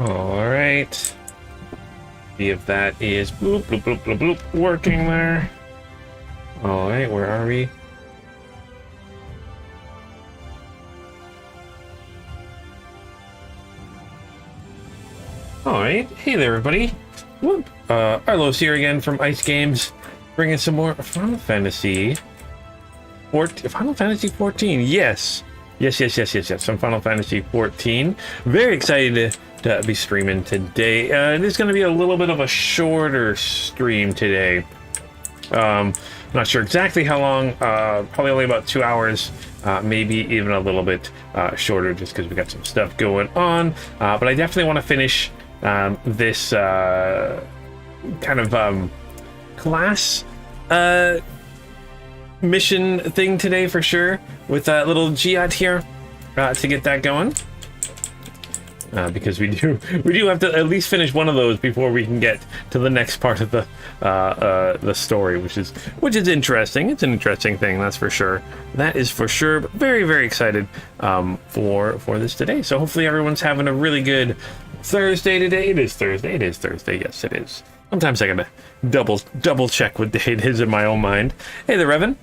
All right. See if that is bloop, bloop, bloop, bloop, bloop, working there. All right, where are we? All right, hey there, everybody. Whoop. Arlos here again from Ice Games, bringing some more Final Fantasy. Final Fantasy 14, yes. Yes. Some Final Fantasy 14. Very excited to be streaming today. It is going to be a little bit of a shorter stream today. Not sure exactly how long. Probably only about 2 hours. Maybe even a little bit shorter, just because we got some stuff going on. But I definitely want to finish this kind of class mission thing today for sure, with that little Giat here to get that going, because we do have to at least finish one of those before we can get to the next part of the story, which is interesting. It's an interesting thing, that's for sure. That is for sure. But very excited for this today. So hopefully everyone's having a really good Thursday today. It is Thursday. Yes, it is. Sometimes I gotta double check what day it is in my own mind. Hey there, Revan.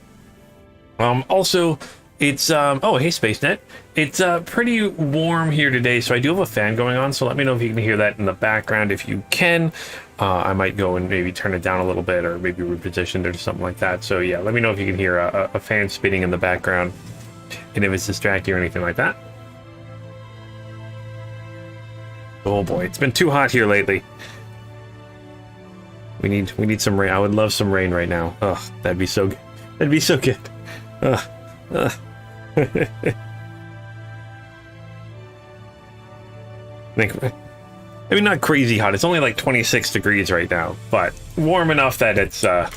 Also, it's oh, hey SpaceNet. It's pretty warm here today, so I do have a fan going on, so let me know if you can hear that in the background. If you can, I might go and maybe turn it down a little bit, or maybe reposition it or something like that. So yeah, let me know if you can hear a fan spinning in the background, and if it's distracting or anything like that. Oh boy, it's been too hot here lately. We need some rain. I would love some rain right now. Ugh, that'd be so good. That'd be so good. I mean, not crazy hot. It's only like 26 degrees right now, but warm enough that it's I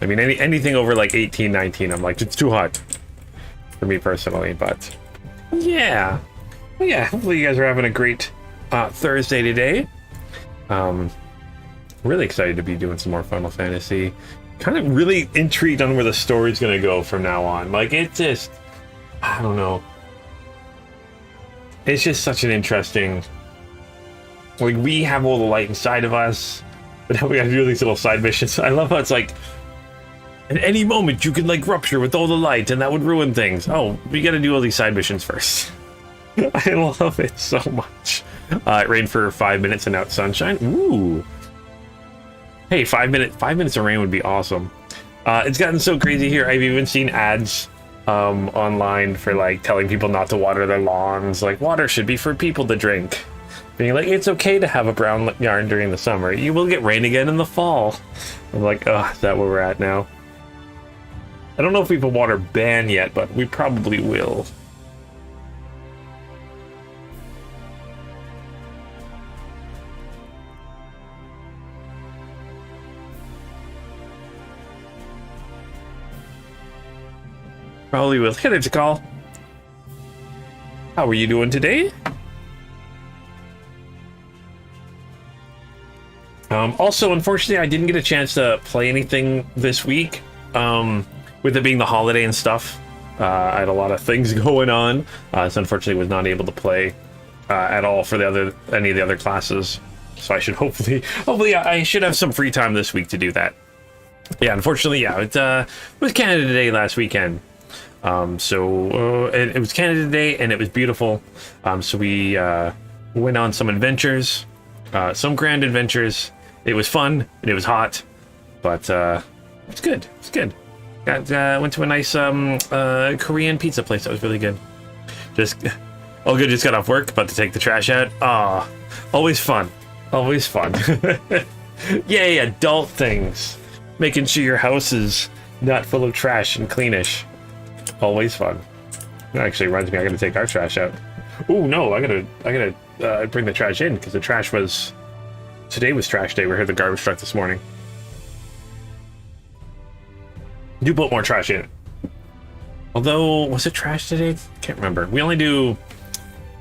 mean, anything over like 18, 19, I'm like, it's too hot for me personally. But yeah, hopefully you guys are having a great Thursday today. Really excited to be doing some more Final Fantasy. Kind of really intrigued on where the story's gonna go from now on. Like, it just, I don't know. It's just such an interesting, like, we have all the light inside of us, but now we gotta do these little side missions. I love how it's like, at any moment you can like rupture with all the light and that would ruin things. Oh, we gotta do all these side missions first. I love it so much. It rained for 5 minutes and now it's sunshine. Ooh. Hey, 5 minutes of rain would be awesome. It's gotten so crazy here. I've even seen ads online for like telling people not to water their lawns. Like, water should be for people to drink. Being like, it's okay to have a brown yarn during the summer. You will get rain again in the fall. I'm like, oh, is that where we're at now? I don't know if we have a water ban yet, but we probably will. Probably will. Hey there, Jakal. How are you doing today? Also, unfortunately, I didn't get a chance to play anything this week. With it being the holiday and stuff, I had a lot of things going on, so unfortunately was not able to play at all for any of the other classes. So I should hopefully I should have some free time this week to do that. Yeah, unfortunately, yeah, it was Canada Day last weekend. It was Canada Day and it was beautiful. So we went on some adventures, some grand adventures. It was fun and it was hot, but it's good. It's good. Went to a nice Korean pizza place that was really good. Just got off work, about to take the trash out. Always fun. Always fun. Yay, adult things. Making sure your house is not full of trash and cleanish. Always fun. That actually reminds me, I gotta take our trash out. Oh no, I gotta bring the trash in, because today was trash day. We heard the garbage truck this morning. Do put more trash in. Although, was it trash today? Can't remember. We only do,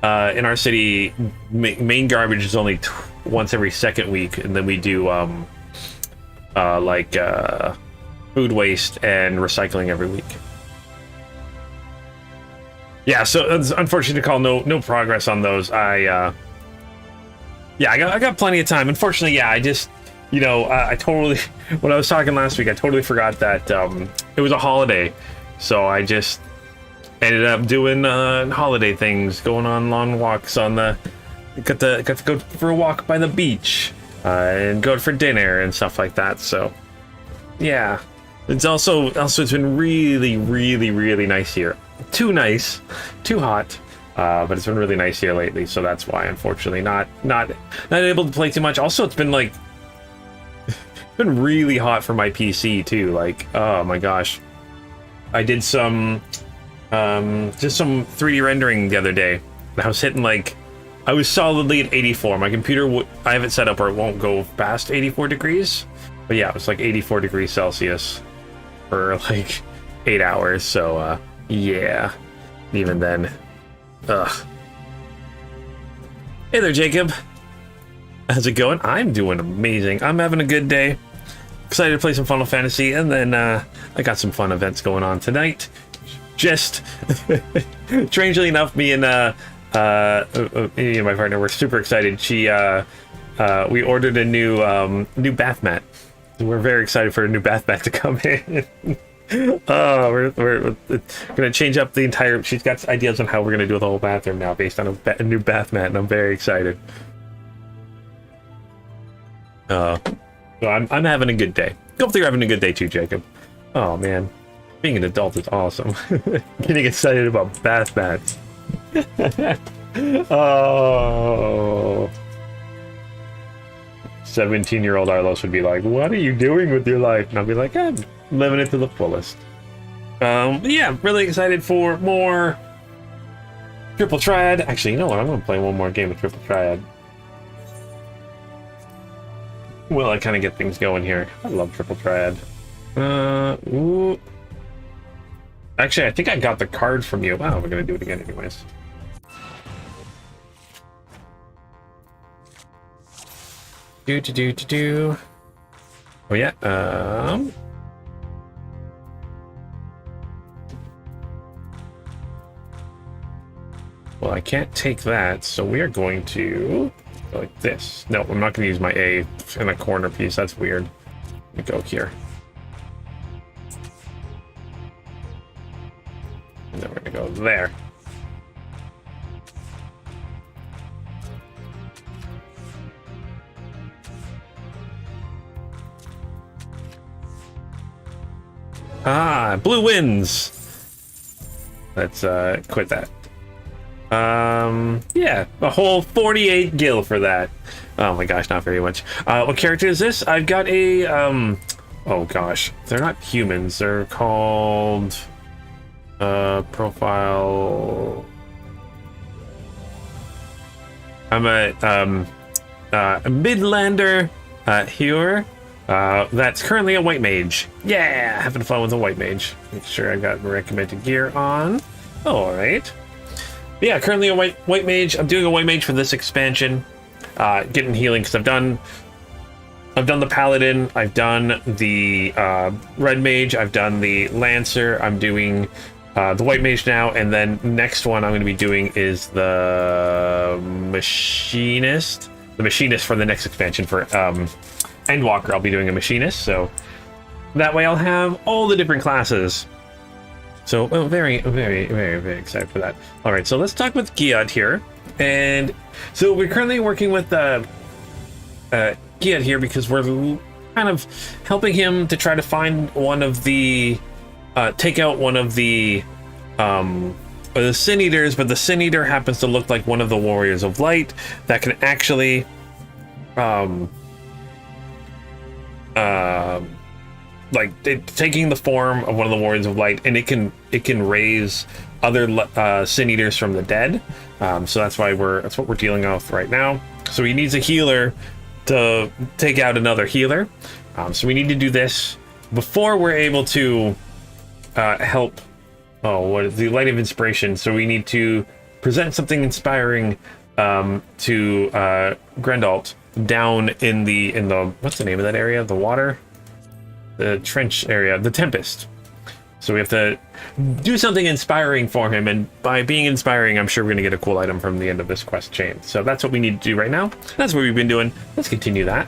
in our city, main garbage is only once every second week, and then we do food waste and recycling every week. Yeah, so it's unfortunate to call no progress on those. I Yeah, I got plenty of time. Unfortunately, yeah, I just, you know, I totally, when I was talking last week, I totally forgot that it was a holiday. So I just ended up doing holiday things, going on long walks on the, got to go for a walk by the beach and go for dinner and stuff like that. So yeah, it's also it's been really nice here. Too nice, too hot, but it's been really nice here lately. So that's why, unfortunately, not able to play too much. Also, it's been like it's been really hot for my PC too. Like, oh my gosh, I did some just some 3D rendering the other day. I was hitting like, I was solidly at 84. My computer, I have it set up where it won't go past 84 degrees. But yeah, it was like 84 degrees Celsius for like 8 hours. So yeah, even then, ugh. Hey there, Jacob. How's it going? I'm doing amazing. I'm having a good day. Excited to play some Final Fantasy, and then I got some fun events going on tonight. Just strangely enough, me and my partner were super excited. We ordered a new bath mat. We're very excited for a new bath mat to come in. We're gonna change up the entire. She's got ideas on how we're gonna do the whole bathroom now, based on a new bath mat, and I'm very excited. So I'm having a good day. Hopefully you're having a good day too, Jacob. Oh man, being an adult is awesome. Getting excited about bath mats. Oh, 17-year-old Arlos would be like, "What are you doing with your life?" And I'll be like, "I'm living it to the fullest." Yeah, really excited for more Triple Triad. Actually, you know what? I'm gonna play one more game of Triple Triad. Well, I kind of get things going here. I love Triple Triad. Ooh. Actually, I think I got the card from you. Wow, we're gonna do it again anyways. Do. Oh yeah. Well, I can't take that, so we are going to go like this. No, I'm not going to use my A in a corner piece. That's weird. Let me go here. And then we're going to go there. Ah, blue wins. Let's quit that. Yeah, a whole 48 gil for that. Oh my gosh, not very much. What character is this? I've got a oh gosh, they're not humans. They're called profile. I'm a Midlander Hewer. That's currently a white mage. Yeah, having fun with a white mage. Make sure I got recommended gear on. All right. Yeah, currently a white mage. I'm doing a white mage for this expansion. Getting healing because I've done the paladin. I've done the red mage. I've done the lancer. I'm doing the white mage now, and then next one I'm going to be doing is the machinist. The machinist for the next expansion for Endwalker. I'll be doing a machinist, so that way I'll have all the different classes. So very excited for that. All right, so let's talk with Giat here. And so we're currently working with Giat here because we're kind of helping him to try to find one of the take out one of the Sin Eaters, but the Sin Eater happens to look like one of the Warriors of Light that can actually taking the form of one of the Warriors of Light, and it can raise other Sin Eaters from the dead. So that's what we're dealing with right now. So he needs a healer to take out another healer. So we need to do this before we're able to help. Oh, what is the Light of Inspiration? So we need to present something inspiring to Grendalt down in the what's the name of that area? The water. The trench area, the Tempest. So we have to do something inspiring for him, and by being inspiring, I'm sure we're going to get a cool item from the end of this quest chain. So that's what we need to do right now. That's what we've been doing. Let's continue that.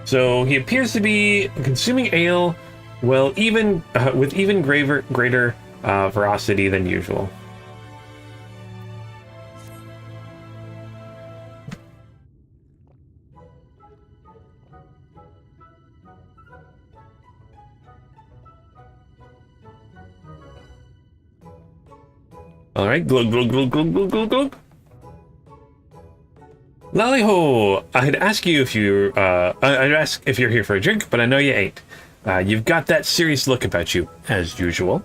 So he appears to be consuming ale, well, even with even greater ferocity than usual. All right, glug glug glug glug glug glug glug. Lally-ho, I'd ask you if you I'd ask if you're here for a drink, but I know you ain't. You've got that serious look about you, as usual.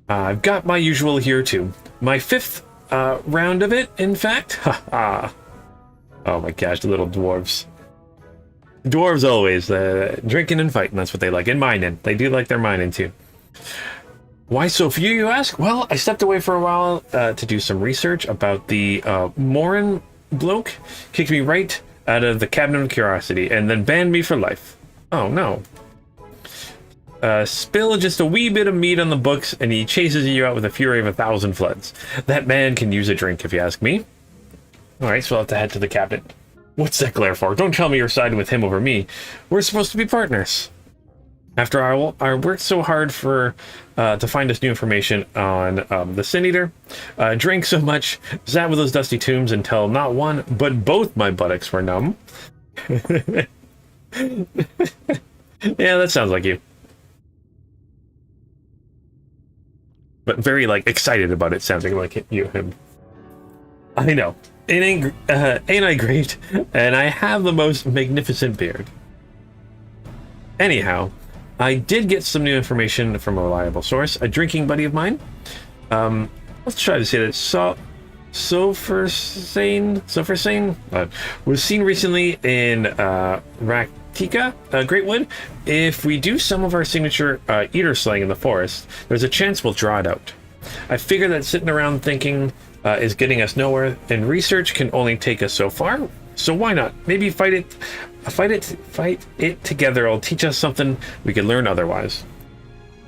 I've got my usual here too. My fifth round of it, in fact. Ha. Oh my gosh, the little dwarves. Dwarves always drinking and fighting. That's what they like, and mining. They do like their mining too. Why so few, you ask? Well, I stepped away for a while to do some research about the Morin bloke. Kicked me right out of the Cabinet of Curiosity and then banned me for life. Oh no. Spill just a wee bit of meat on the books and he chases you out with a fury of 1,000 floods. That man can use a drink if you ask me. Alright, so I'll have to head to the cabinet. What's that glare for? Don't tell me you're siding with him over me. We're supposed to be partners. After I worked so hard to find this new information on the Sin Eater, drank so much, sat with those dusty tombs until not one, but both my buttocks were numb. Yeah, that sounds like you. But very, like, excited about it, sounding like him. I know. Ain't I great? And I have the most magnificent beard. Anyhow, I did get some new information from a reliable source, a drinking buddy of mine. Let's try to say that Sofersane was seen recently in Raktika, Greatwood. If we do some of our signature eater slaying in the forest, there's a chance we'll draw it out. I figure that sitting around thinking is getting us nowhere, and research can only take us so far. So why not? Maybe fight it together. It'll teach us something we could learn otherwise.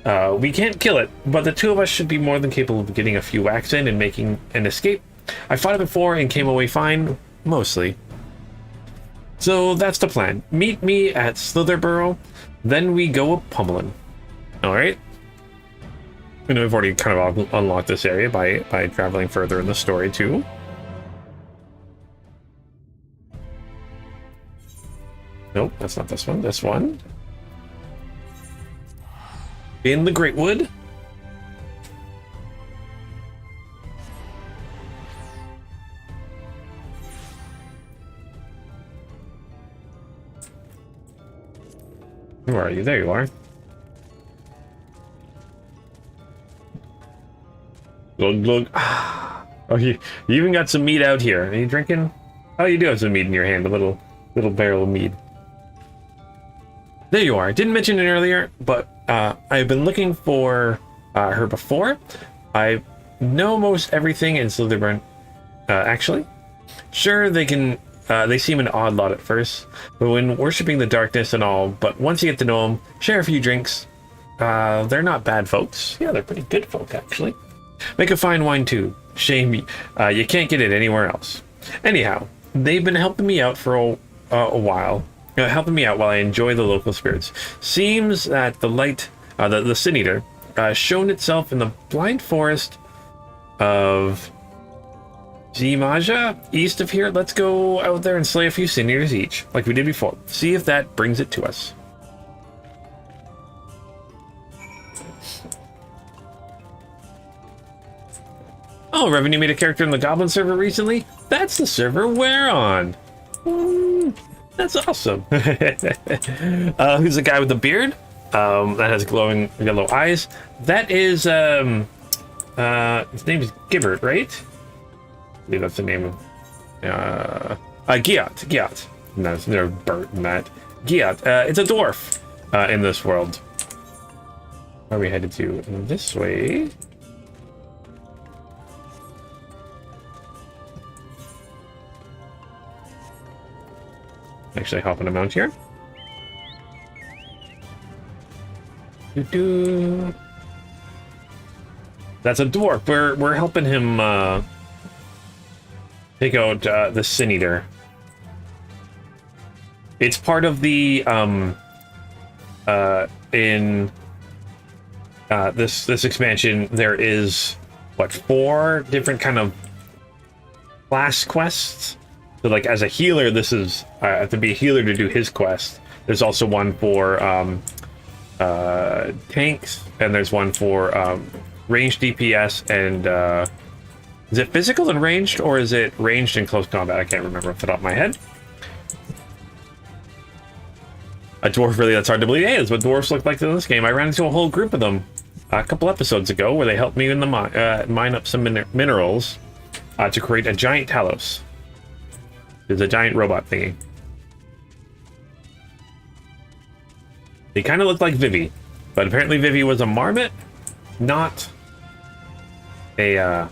We can't kill it, but the two of us should be more than capable of getting a few whacks in and making an escape. I fought it before and came away fine, mostly. So that's the plan. Meet me at Slitherborough, then we go pummeling. Alright. I know we've already kind of unlocked this area by traveling further in the story too. Nope, that's not this one. This one. In the Greatwood. Where are you? There you are. Glug glug. Oh, you even got some mead out here. Are you drinking? Oh, you do have some mead in your hand. A little barrel of mead. There you are. Didn't mention it earlier, but I've been looking for her before. I know most everything in Slytherin, actually. Sure, they seem an odd lot at first, but when worshipping the darkness and all, but once you get to know them, share a few drinks, they're not bad folks. Yeah, they're pretty good folk, actually. Make a fine wine, too. Shame you can't get it anywhere else. Anyhow, they've been helping me out for a while. Helping me out while I enjoy the local spirits. Seems that the light, the Sin Eater, shown itself in the blind forest of Zimaja, east of here. Let's go out there and slay a few Sin Eaters each, like we did before. See if that brings it to us. Oh, Revenue made a character in the Goblin Server recently? That's the server we're on. That's awesome. Who's the guy with the beard? That has glowing yellow eyes. That is, his name is Gibbert, right? I believe that's the name of, Giat. No, there's no Bert in that. Giat, it's a dwarf, in this world. Where are we headed to? This way. Actually hop on a mount here. Doo-doo. That's a dwarf. We're helping him take out the Sin Eater. It's part of the in this expansion. There is what, 4 different kind of class quests. So like as a healer, this is to be a healer to do his quest. There's also one for tanks, and there's one for ranged DPS, and is it physical and ranged, or is it ranged and close combat? I can't remember off the top of my head. A dwarf, really? That's hard to believe. Hey, that's what dwarves look like in this game. I ran into a whole group of them a couple episodes ago, where they helped me in the mine up some minerals to create a giant Talos. It's a giant robot thingy. They kind of look like Vivi, but apparently Vivi was a marmot, not a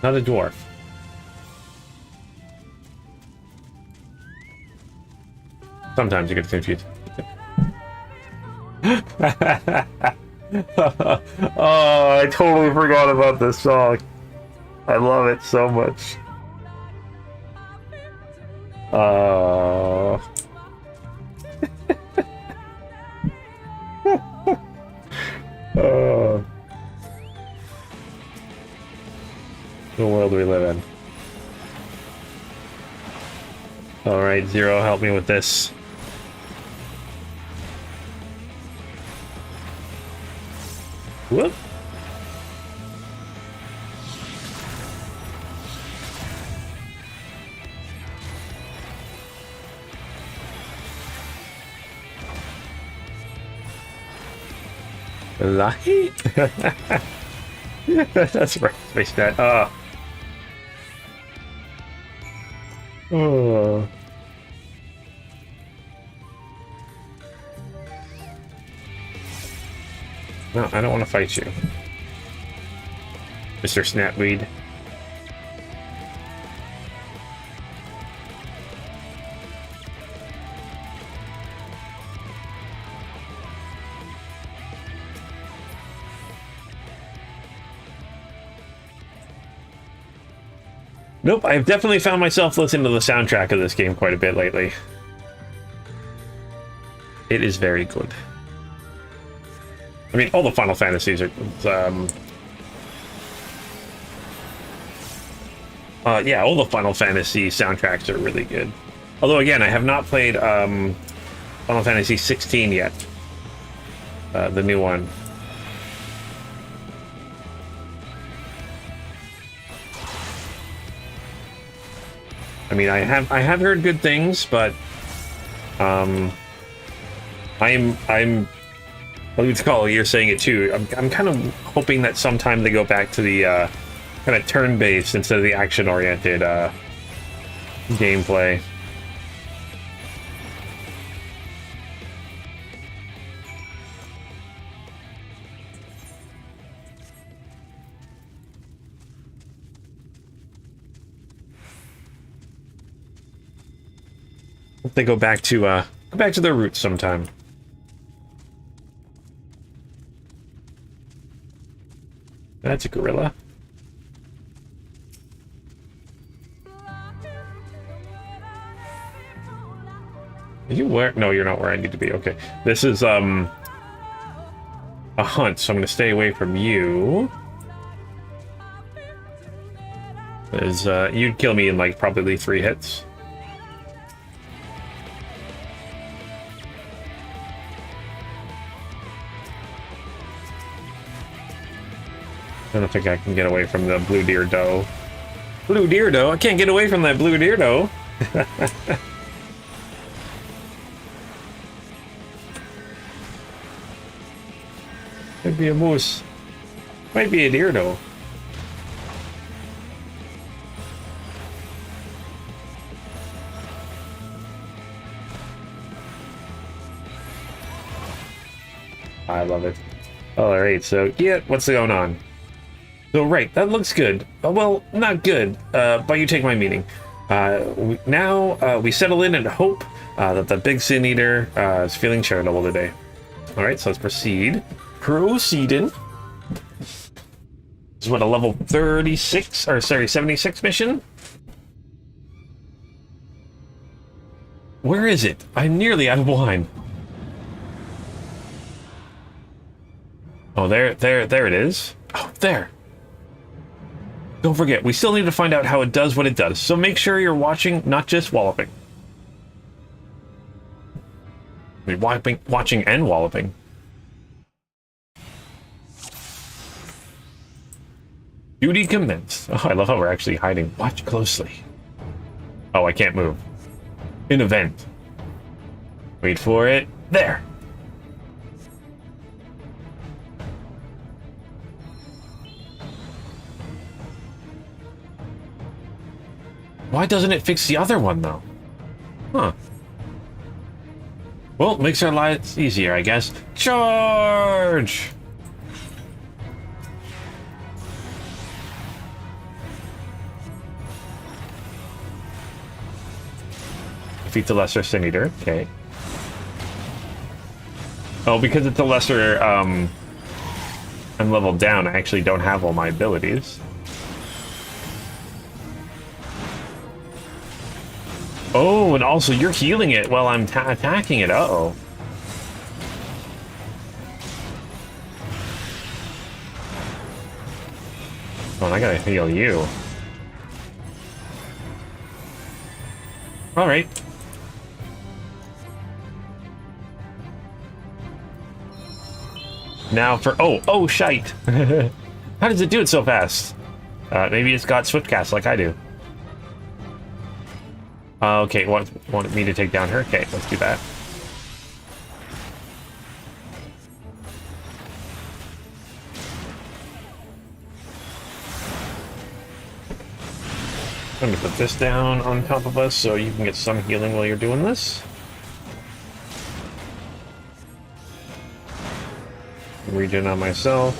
dwarf. Sometimes you get confused. Oh, I totally forgot about this song. I love it so much. The world we live in. Alright, Zero, help me with this. Whoop. Light? That's right, space that. Oh. No, I don't want to fight you, Mr. Snapweed. Nope, I've definitely found myself listening to the soundtrack of this game quite a bit lately. It is very good. I mean, all the Final Fantasies are... yeah, all the Final Fantasy soundtracks are really good. Although, again, I have not played Final Fantasy XIV yet. The new one. I mean, I have heard good things, but I'm what would you call it? You're saying it too. I'm kind of hoping that sometime they go back to the kind of turn-based instead of the action-oriented gameplay. Hope they go back to their roots sometime. That's a gorilla. Are you where? No, you're not where I need to be. Okay. This is a hunt, so I'm gonna stay away from you. Because you'd kill me in like probably 3 hits. I don't think I can get away from the blue deer doe. Blue deer doe? I can't get away from that blue deer doe. Might be a moose. Might be a deer doe. I love it. Alright, so yeah, what's going on? So right, that looks good. Well, not good, but you take my meaning. Now we settle in and hope that the big Sin Eater is feeling charitable today. All right, so let's proceed. Proceeding. This is what, a level 36, or sorry, 76 mission? Where is it? I'm nearly out of wine. Oh, there it is. Oh, there. Don't forget, we still need to find out how it does what it does, so make sure you're watching, not just walloping. I mean, watching and walloping. Duty commenced. Oh, I love how we're actually hiding. Watch closely. Oh, I can't move. An event. Wait for it. There. Why doesn't it fix the other one, though? Huh. Well, makes our lives easier, I guess. Charge! Defeat the lesser sin eater. Okay. Oh, because it's a lesser, I'm leveled down, I actually don't have all my abilities. Oh, and also you're healing it while I'm attacking it. Uh-oh. Oh, and I gotta heal you. Alright. Now for... Oh, shite. How does it do it so fast? Maybe it's got swift cast like I do. Okay, want me to take down her? Okay, let's do that. I'm gonna put this down on top of us so you can get some healing while you're doing this. Regen on myself.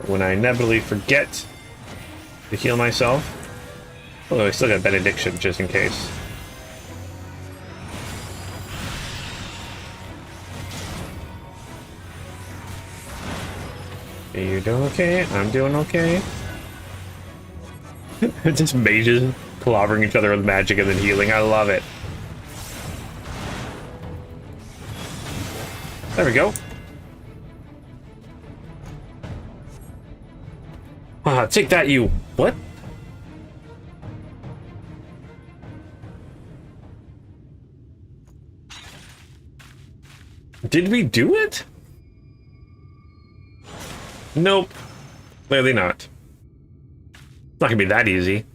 When I inevitably forget to heal myself. Although I still got benediction just in case. Are you doing okay? I'm doing okay. Just mages clobbering each other with magic and then healing. I love it. There we go. Take that, you... What? Did we do it? Nope. Clearly not. It's not gonna be that easy.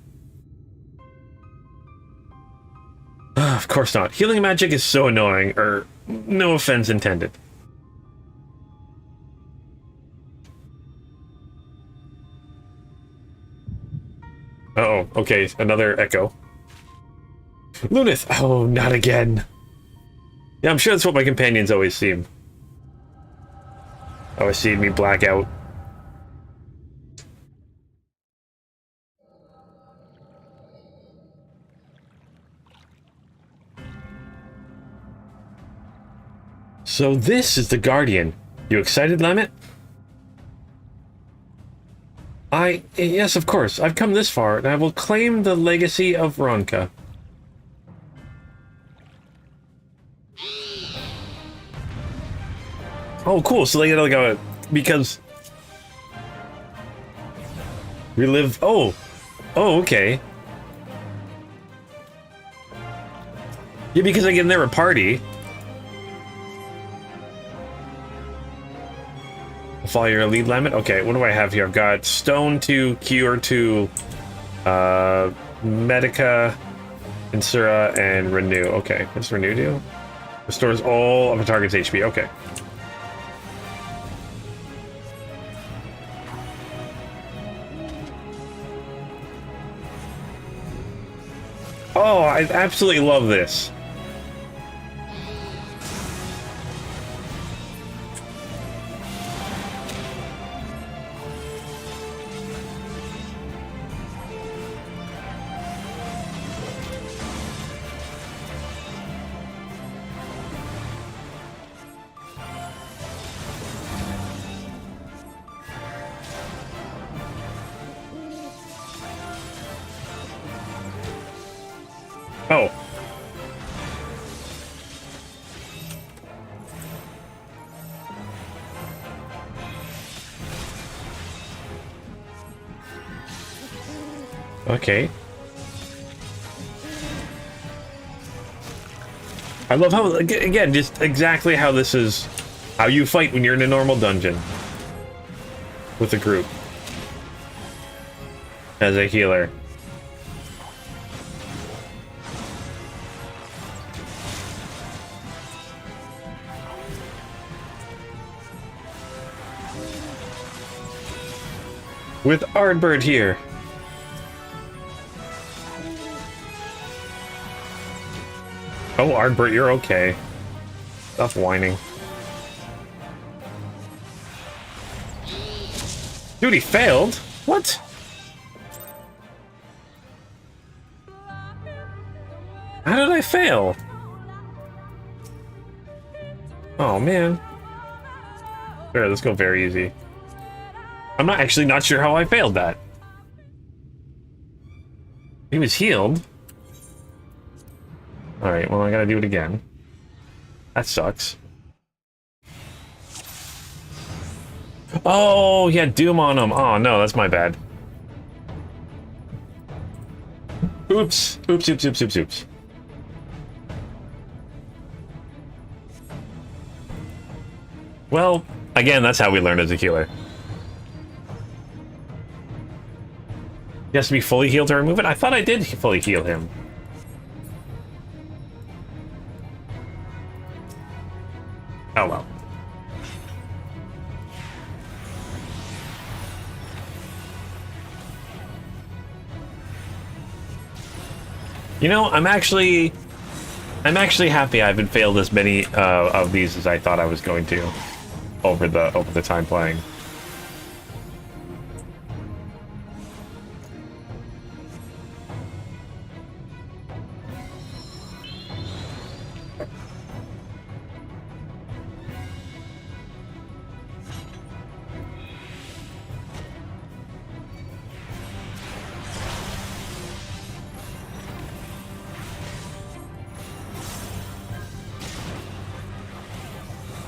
Of course not. Healing magic is so annoying, or no offense intended. Uh-oh, okay, another echo. Lunith! Oh, not again. Yeah, I'm sure that's what my companions always seem. Always see me black out. So this is the Guardian. You excited, Lemmet? Yes, of course. I've come this far, and I will claim the legacy of Ronka. Oh, cool. So they get like a... Because... Relive... Oh! Oh, okay. Yeah, because again, they're a party. Follow your lead, Lemmet. Okay, what do I have here? I've got Stone to Cure to Medica, Insura, and Renew. Okay, what's Renew do? Restores all of a target's HP. Okay. Oh, I absolutely love this. Oh. Okay. I love how, again, just exactly how this is, how you fight when you're in a normal dungeon. With a group. As a healer. With Ardbird here. Oh, Ardbird, you're okay. Stop whining. Dude, he failed? What? How did I fail? Oh, man. Alright, let's go very easy. I'm not sure how I failed that. He was healed. Alright, well, I gotta do it again. That sucks. Oh, he had Doom on him. Oh, no, that's my bad. Oops. Oops, oops, oops, oops, oops. Well, again, that's how we learn as a healer. He has to be fully healed to remove it? I thought I did fully heal him. Oh, well. You know, I'm actually happy I haven't failed as many of these as I thought I was going to over the time playing.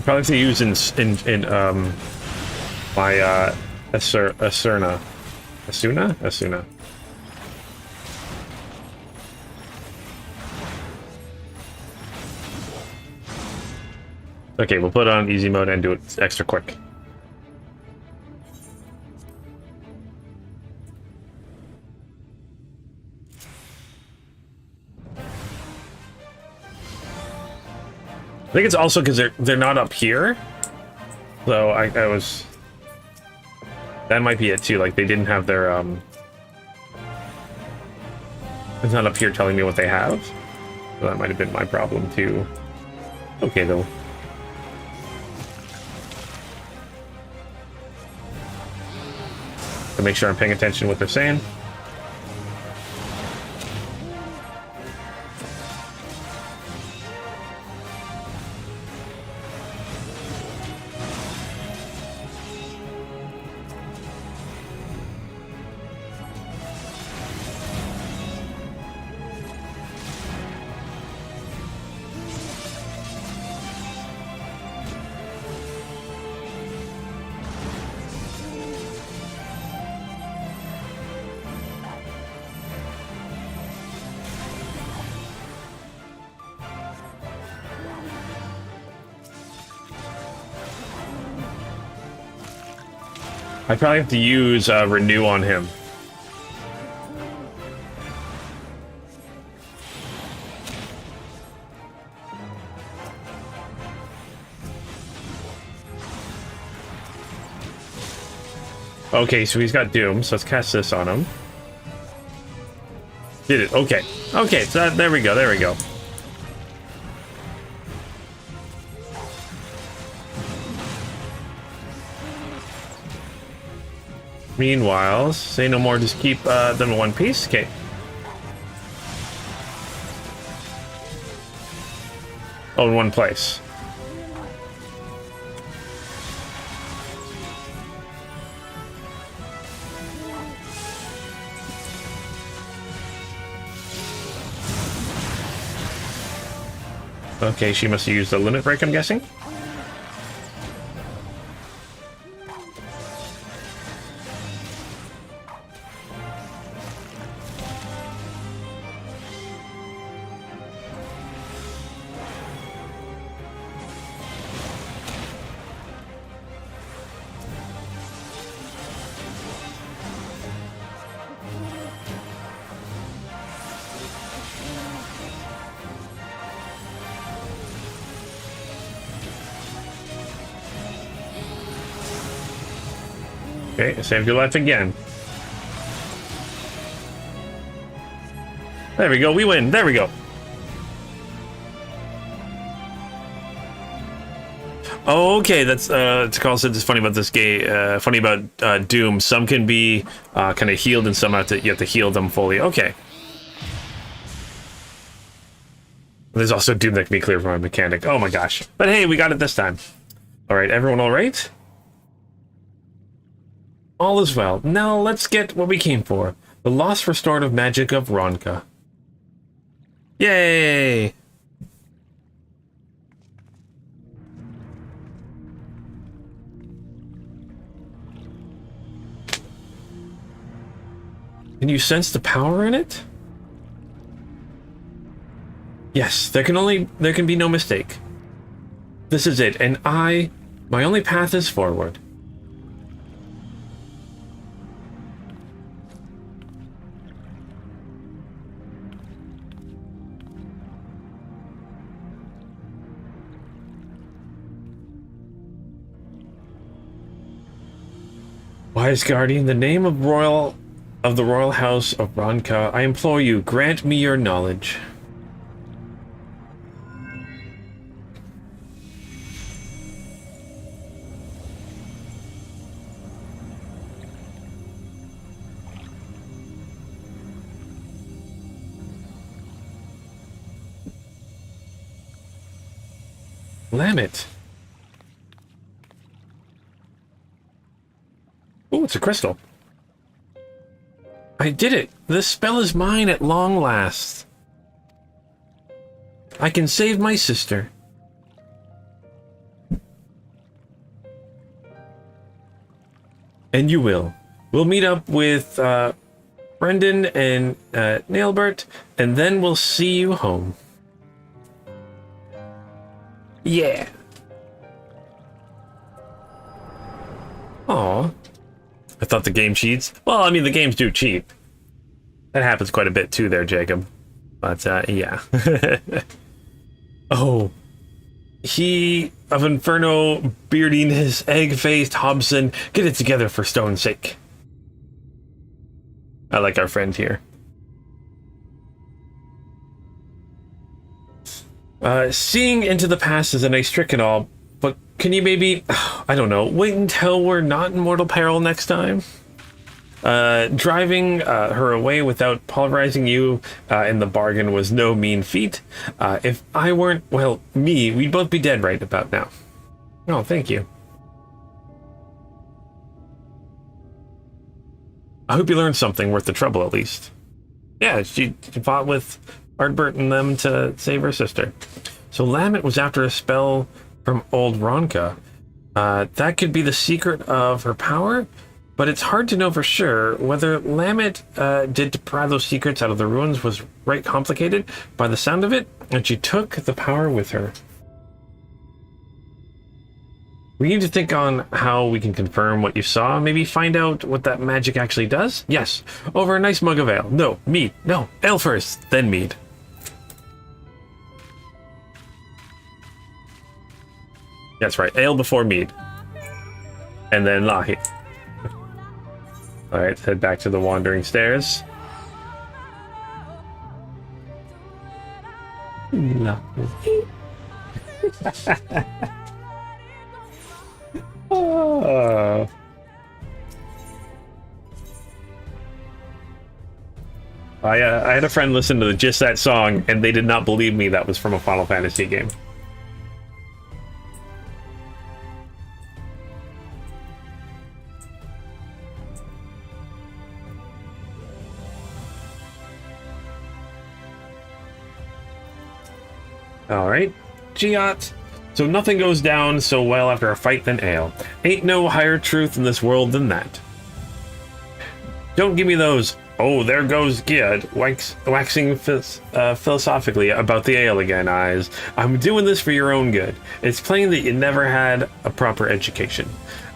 Probably have to use in my Asuna. Okay, we'll put it on easy mode and do it extra quick. I think it's also because they're not up here, so I was. That might be it too. Like they didn't have their It's not up here telling me what they have, so that might have been my problem too. Okay though. To make sure I'm paying attention to what they're saying. I probably have to use renew on him. Okay, so he's got Doom, so let's cast this on him. Did it? Okay. Okay, so there we go, there we go. Meanwhile, say no more, just keep them in one piece. Okay. Oh, in one place. Okay, she must have used the limit break, I'm guessing. Okay, save your life again. There we go, we win. There we go. Okay, that's Takal said it's funny about this game. Funny about Doom. Some can be kind of healed, and some you have to heal them fully. Okay. There's also Doom that can be cleared from a mechanic. Oh my gosh! But hey, we got it this time. All right, everyone, all right? All is well. Now let's get what we came for: the lost restorative magic of Ronka. Yay! Can you sense the power in it? Yes, there can be no mistake. This is it, and my only path is forward. Wise Guardian, in the name of the Royal House of Ronka, I implore you, grant me your knowledge. Lamet. Ooh, it's a crystal. I did it! The spell is mine at long last. I can save my sister. And you will. We'll meet up with Brendan and Nailbert, and then we'll see you home. Yeah. Aw. I thought the game cheats. Well, I mean, the games do cheat. That happens quite a bit too there, Jacob. But, yeah. Oh. He of Inferno bearding his egg-faced Hobson. Get it together for Stone's sake. I like our friend here. Seeing into the past is a nice trick and all, but can you maybe, I don't know, wait until we're not in mortal peril next time? Driving her away without pulverizing you in the bargain was no mean feat. If I weren't, well, we'd both be dead right about now. Oh, thank you. I hope you learned something worth the trouble, at least. Yeah, she fought with Ardbert and them to save her sister. So Lamet was after a spell from old Ronka. That could be the secret of her power, but it's hard to know for sure. Whether Lamet did to pry those secrets out of the ruins was right complicated by the sound of it, and she took the power with her. We need to think on how we can confirm what you saw, maybe find out what that magic actually does? Yes, over a nice mug of ale. No, mead. No, ale first, then mead. That's right, ale before mead. And then lahi. Alright, head back to the wandering stairs. Oh. I had a friend listen to just that song, and they did not believe me that was from a Final Fantasy game. All right, Giat. So nothing goes down so well after a fight than ale. Ain't no higher truth in this world than that. Don't give me those, oh, there goes Giat, waxing philosophically about the ale again, eyes. I'm doing this for your own good. It's plain that you never had a proper education.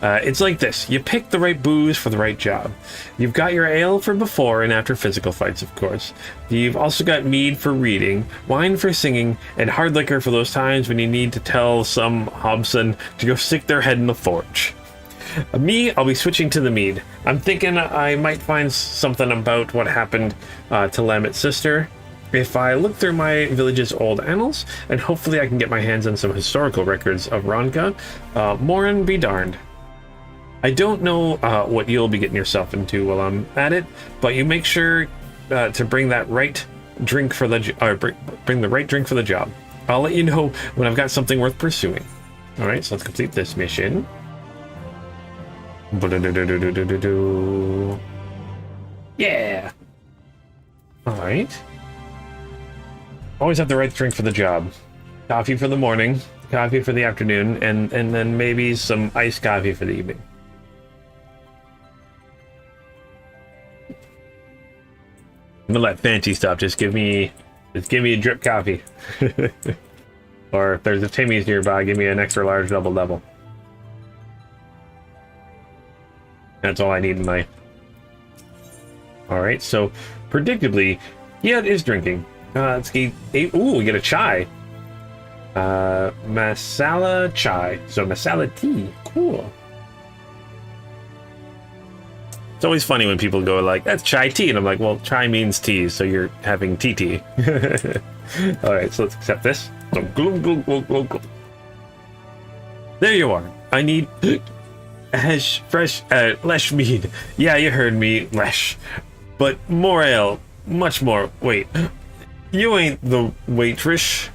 It's like this. You pick the right booze for the right job. You've got your ale for before and after physical fights, of course. You've also got mead for reading, wine for singing, and hard liquor for those times when you need to tell some Hobson to go stick their head in the forge. Me, I'll be switching to the mead. I'm thinking I might find something about what happened to Lamet's sister if I look through my village's old annals, and hopefully I can get my hands on some historical records of Ronka. Morin be darned. I don't know what you'll be getting yourself into while I'm at it, but you make sure to bring that right drink for the bring the right drink for the job. I'll let you know when I've got something worth pursuing. All right, so let's complete this mission. Yeah. All right. Always have the right drink for the job. Coffee for the morning, coffee for the afternoon, and then maybe some iced coffee for the evening. I'm gonna let fancy stuff just give me a drip coffee. Or if there's a Timmy's nearby, give me an extra large double. That's all I need in life. Alright, so predictably, yeah, it is drinking. Let's get ooh, we get a chai. Masala chai. So masala tea. Cool. It's always funny when people go like, that's chai tea. And I'm like, well, chai means tea, so you're having tea. Alright, so let's accept this. So, glug, glug, glug, glug, glug. There you are. I need fresh lesh mead. Yeah, you heard me, lesh. But more ale. Much more. Wait. You ain't the waitress.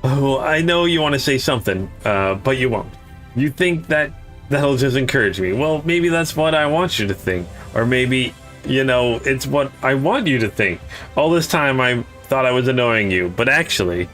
Oh, I know you want to say something, but you won't. You think that'll just encourage me. Well, maybe that's what I want you to think. Or maybe, you know, it's what I want you to think. All this time I thought I was annoying you, but actually...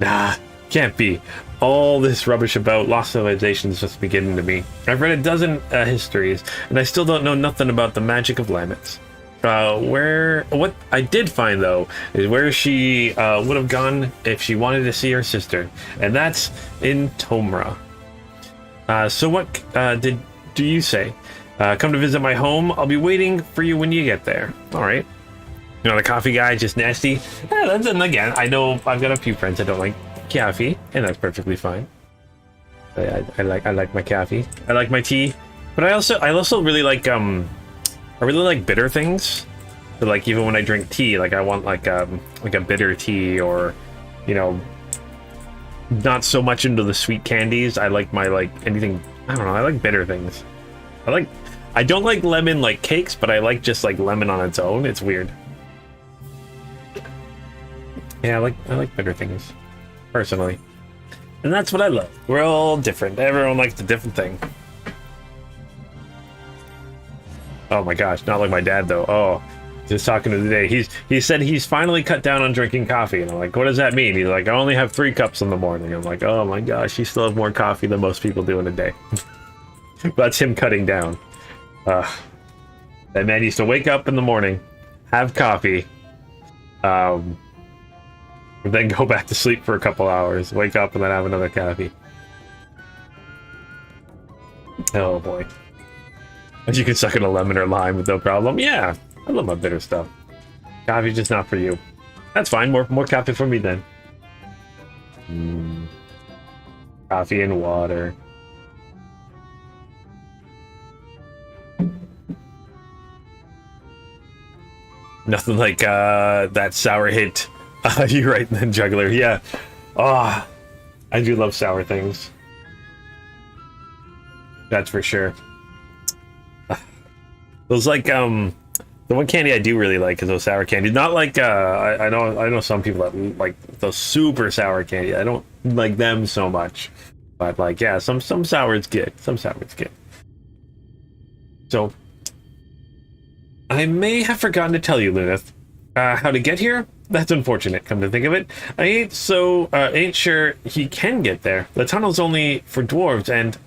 Nah, can't be. All this rubbish about lost civilizations just beginning to me. I've read a dozen histories, and I still don't know nothing about the magic of Lamet's. What I did find, though, is where she would have gone if she wanted to see her sister, and that's in Tomra. So what do you say? Come to visit my home? I'll be waiting for you when you get there. All right. You know, the coffee guy, just nasty. Yeah, and again, I know I've got a few friends that don't like coffee, and that's perfectly fine. I like my coffee. I like my tea, but I also really like I really like bitter things. So like even when I drink tea, like I want like a bitter tea, or you know, not so much into the sweet candies. I like my anything. I don't know. I like bitter things. I don't like lemon like cakes, but I like just like lemon on its own. It's weird. Yeah, I like bitter things, personally. And that's what I love. We're all different. Everyone likes a different thing. Oh my gosh, not like my dad though. Oh, just talking to the day. He said he's finally cut down on drinking coffee, and I'm like, what does that mean? He's like, I only have 3 cups in the morning. I'm like, oh my gosh, you still have more coffee than most people do in a day. That's him cutting down. That man used to wake up in the morning, have coffee, then go back to sleep for a couple hours, wake up, and then have another coffee. Oh boy. And you can suck in a lemon or lime with no problem. Yeah, I love my bitter stuff. Coffee's just not for you. That's fine, more coffee for me then. Coffee and water. Nothing like that sour hit. You're right then, juggler. Yeah. Ah, I do love sour things. That's for sure. Those like the one candy I do really like is those sour candies. Not like I know some people that like those super sour candy. I don't like them so much. But like yeah, some sour is good. Some sour is good. So I may have forgotten to tell you, Luneth, How to get here? That's unfortunate, come to think of it. I ain't sure he can get there. The tunnel's only for dwarves and...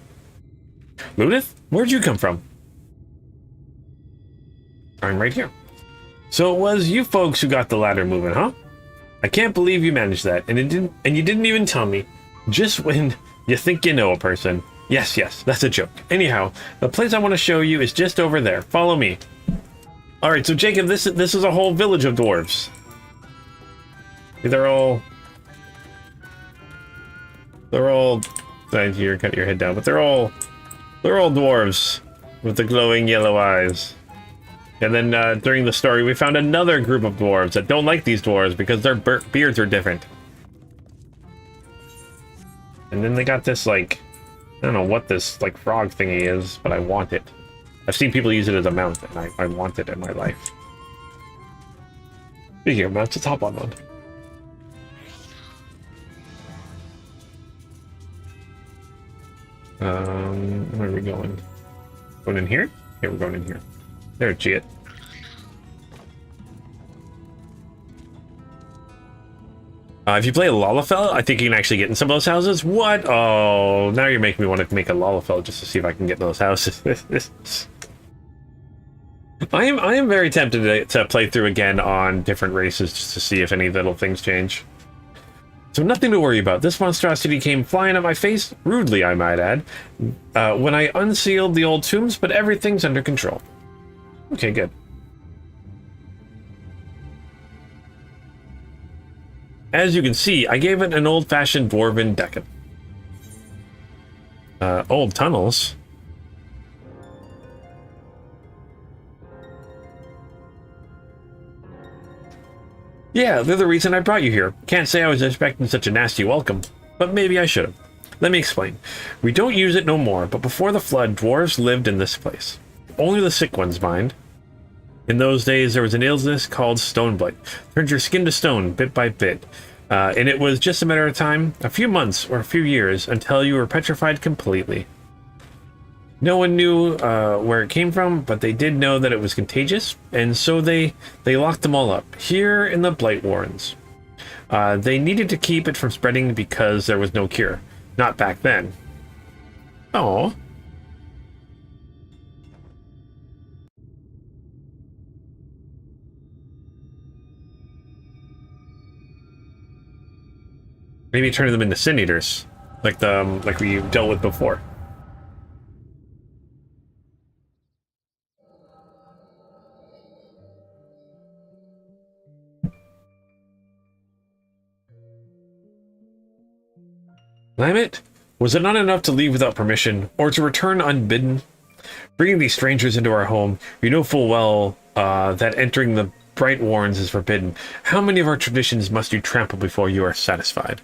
Ludith? Where'd you come from? I'm right here. So it was you folks who got the ladder moving, huh? I can't believe you managed that, and you didn't even tell me. Just when you think you know a person. Yes, that's a joke. Anyhow, the place I want to show you is just over there. Follow me. Alright, so Jacob, this is a whole village of dwarves. They're all... Here, cut your head down, but they're all dwarves with the glowing yellow eyes. And then during the story, we found another group of dwarves that don't like these dwarves because their beards are different. And then they got this, like, I don't know what this, like, frog thingy is, but I want it. I've seen people use it as a mount, and I want it in my life. Speaking of mounts, let's hop on one. Where are we going? Going in here? Okay, we're going in here. There's Jit. If you play Lalafell, I think you can actually get in some of those houses. What? Oh, now you're making me want to make a Lalafell just to see if I can get in those houses. I am very tempted to play through again on different races just to see if any little things change. So nothing to worry about. This monstrosity came flying at my face, rudely I might add, when I unsealed the old tombs, but everything's under control. Okay, good. As you can see, I gave it an old-fashioned dwarven decken. Old tunnels. Yeah, they're the reason I brought you here. Can't say I was expecting such a nasty welcome, but maybe I should have. Let me explain. We don't use it no more, but before the flood, dwarves lived in this place. Only the sick ones mind. In those days, there was an illness called stone blight. Turned your skin to stone, bit by bit. And it was just a matter of time, a few months or a few years, until you were petrified completely. No one knew where it came from, but they did know that it was contagious, and so they locked them all up, here in the Blight Warrens. They needed to keep it from spreading because there was no cure. Not back then. Oh. Maybe turning them into sin eaters, like we dealt with before. Damn it! Was it not enough to leave without permission, or to return unbidden? Bringing these strangers into our home, you know full well that entering the Bright Warrens is forbidden. How many of our traditions must you trample before you are satisfied?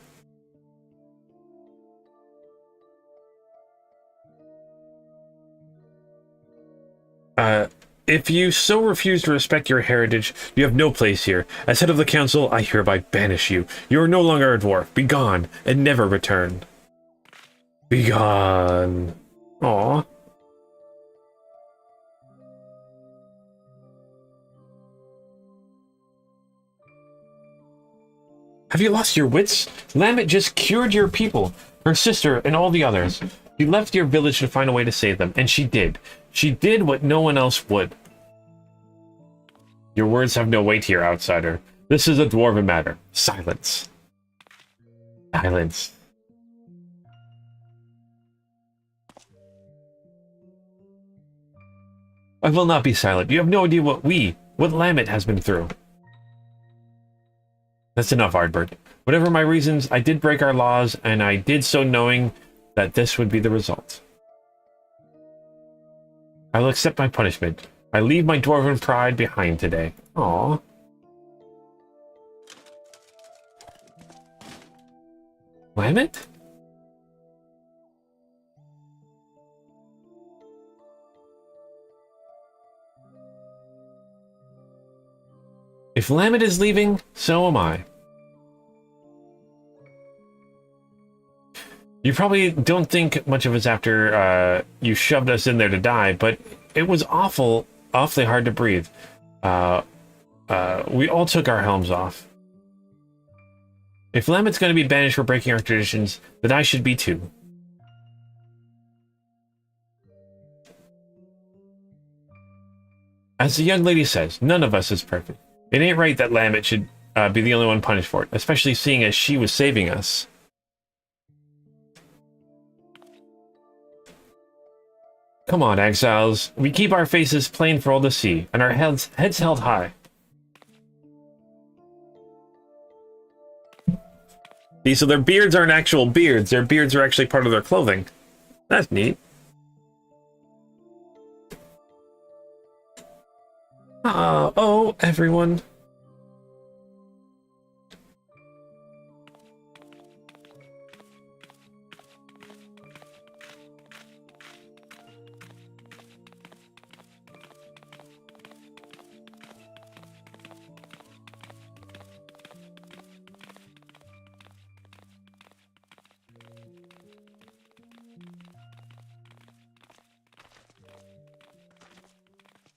If you so refuse to respect your heritage, you have no place here. As head of the council, I hereby banish you. You are no longer a dwarf. Be gone, and never return. Be gone. Aww. Have you lost your wits? Lamet just cured your people, her sister, and all the others. She left your village to find a way to save them, and she did. She did what no one else would. Your words have no weight here, outsider. This is a dwarven matter. Silence. Silence. I will not be silent. You have no idea what Lamet has been through. That's enough, Ardbert. Whatever my reasons, I did break our laws, and I did so knowing that this would be the result. I will accept my punishment. I leave my dwarven pride behind today. Aww. Lamet? If Lamet is leaving, so am I. You probably don't think much of us after you shoved us in there to die, but it was awfully hard to breathe. we all took our helms off. If Lammett's going to be banished for breaking our traditions, then I should be too. As the young lady says, none of us is perfect. It ain't right that Lammett should be the only one punished for it, especially seeing as she was saving us. Come on, exiles. We keep our faces plain for all to see, and our heads held high. See, so their beards aren't actual beards. Their beards are actually part of their clothing. That's neat. Oh, everyone.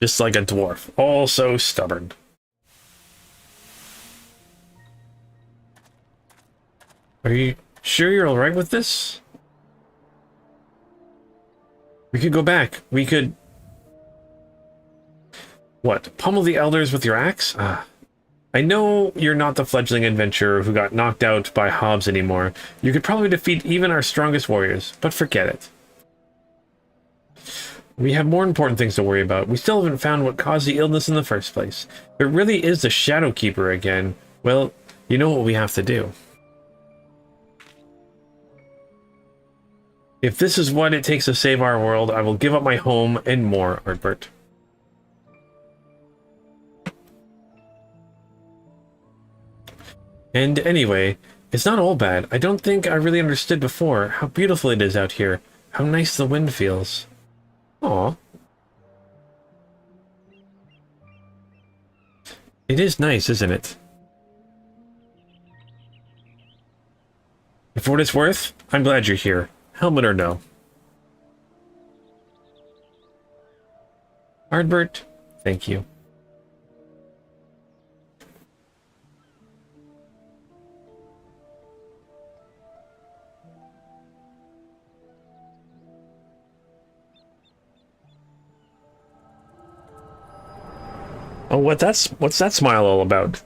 Just like a dwarf, all so stubborn. Are you sure you're alright with this? We could go back. We could... What, pummel the elders with your axe? I know you're not the fledgling adventurer who got knocked out by Hobbs anymore. You could probably defeat even our strongest warriors, but forget it. We have more important things to worry about. We still haven't found what caused the illness in the first place. If it really is the Shadow Keeper again, well, you know what we have to do. If this is what it takes to save our world, I will give up my home and more, Artbert. And anyway, it's not all bad. I don't think I really understood before how beautiful it is out here. How nice the wind feels. Aw. It is nice, isn't it? For what it's worth, I'm glad you're here. Helmet or no. Ardbert, thank you. Oh, what's that smile all about?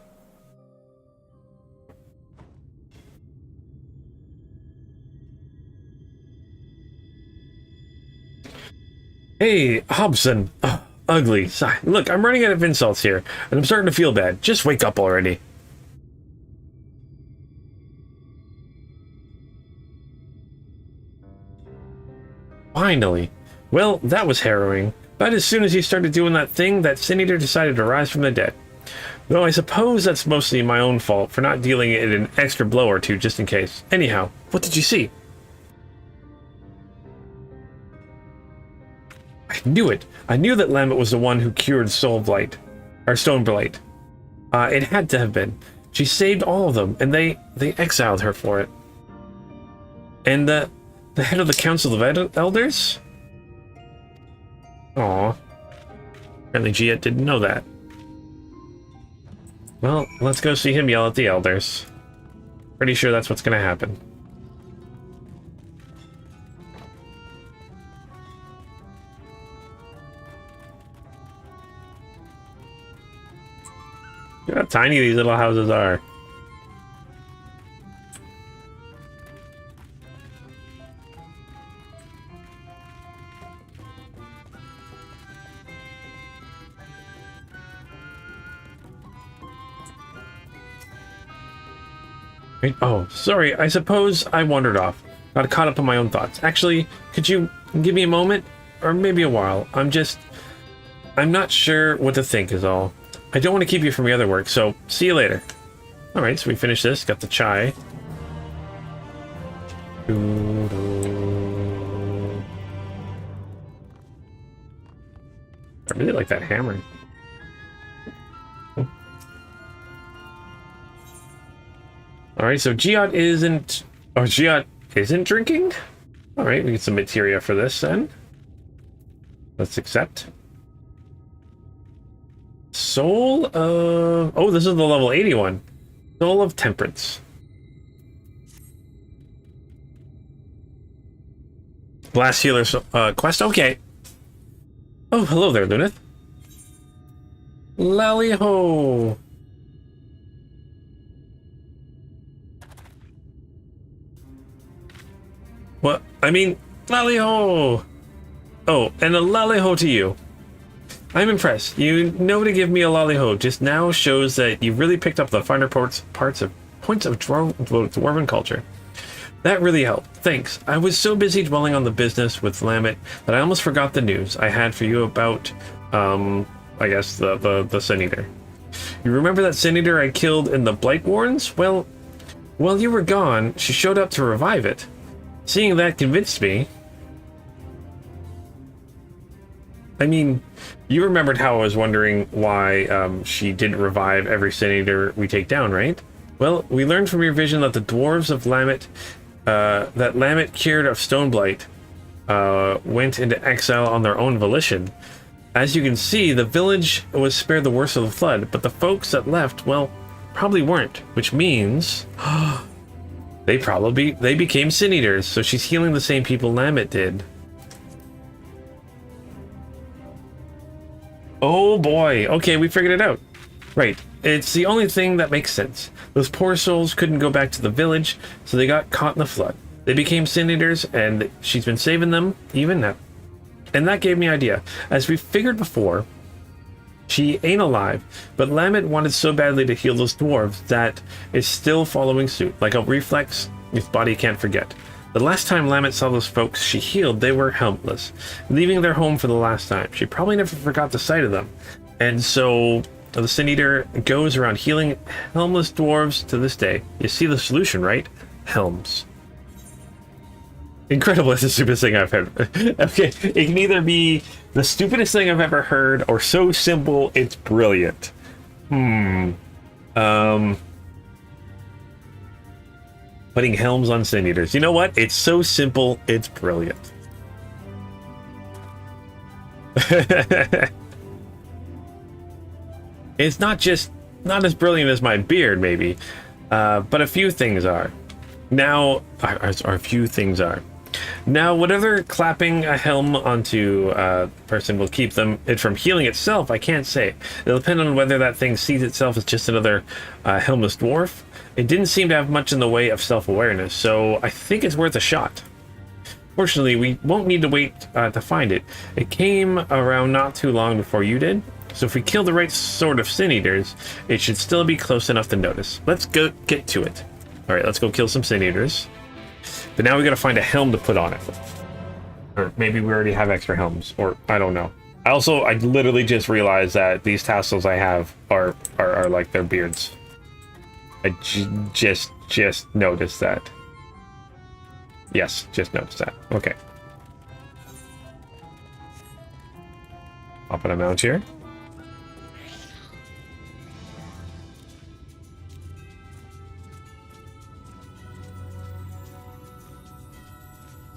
Hey, Hobson. Ugly. Look, I'm running out of insults here, and I'm starting to feel bad. Just wake up already. Finally. Well, that was harrowing. But as soon as he started doing that thing, that Sin Eater decided to rise from the dead. Though I suppose that's mostly my own fault for not dealing it an extra blow or two just in case. Anyhow, what did you see? I knew it. I knew that Lambert was the one who cured Soul Blight. Or Stone Blight. It had to have been. She saved all of them, and they exiled her for it. And the head of the Council of Elders? Aw. Apparently Gia didn't know that. Well, let's go see him yell at the elders. Pretty sure that's what's gonna happen. Look how tiny these little houses are. Oh, sorry, I suppose I wandered off. Got caught up in my own thoughts. Actually, could you give me a moment? Or maybe a while. I'm not sure what to think is all. I don't want to keep you from your other work, so see you later. Alright, so we finished this, got the chai. I really like that hammer. Alright, so Giot isn't... Oh, Giot isn't drinking? Alright, we get some materia for this then. Let's accept. Soul of... Oh, this is the level 81. Soul of Temperance. Blast Healer quest? Okay. Oh, hello there, Lunith. Lally-ho! What? I mean, lally-ho! Oh, and a lally-ho to you. I'm impressed. You know to give me a lally-ho just now shows that you really picked up the finer points of dwarven culture. That really helped. Thanks. I was so busy dwelling on the business with Lamet that I almost forgot the news I had for you about, I guess, the Sin Eater. You remember that Sin Eater I killed in the Blightwarrens? Well, while you were gone, she showed up to revive it. Seeing that convinced me... I mean, you remembered how I was wondering why she didn't revive every Sin Eater we take down, right? Well, we learned from your vision that the dwarves of Lamet, that Lamet cured of Stoneblight, went into exile on their own volition. As you can see, the village was spared the worst of the flood, but the folks that left, well, probably weren't, which means they became Sin Eaters, so she's healing the same people Lamet did. Oh boy, okay, we figured it out. Right, it's the only thing that makes sense. Those poor souls couldn't go back to the village, so they got caught in the flood. They became Sin Eaters, and she's been saving them even now. And that gave me an idea. As we figured before, she ain't alive, but Lamet wanted so badly to heal those dwarves that it's still following suit. Like a reflex, its body can't forget. The last time Lamet saw those folks she healed, they were helpless, leaving their home for the last time. She probably never forgot the sight of them. And so the Sin Eater goes around healing helmless dwarves to this day. You see the solution, right? Helms. Incredible, it's the stupidest thing I've heard. Okay, it can either be the stupidest thing I've ever heard or so simple it's brilliant. Putting helms on Sin Eaters. You know what? It's so simple, it's brilliant. It's not as brilliant as my beard, maybe, but a few things are. Now, a few things are. Now, whatever clapping a helm onto a person will keep it from healing itself, I can't say. It'll depend on whether that thing sees itself as just another helmless dwarf. It didn't seem to have much in the way of self-awareness, so I think it's worth a shot. Fortunately, we won't need to wait to find it. It came around not too long before you did, so if we kill the right sort of Sin Eaters, it should still be close enough to notice. Let's go get to it. Alright, let's go kill some Sin Eaters. But now we gotta find a helm to put on it. Or maybe we already have extra helms, or I don't know. I literally just realized that these tassels I have are like their beards. I just noticed that. Yes, just noticed that. Okay. Hop on a mount here.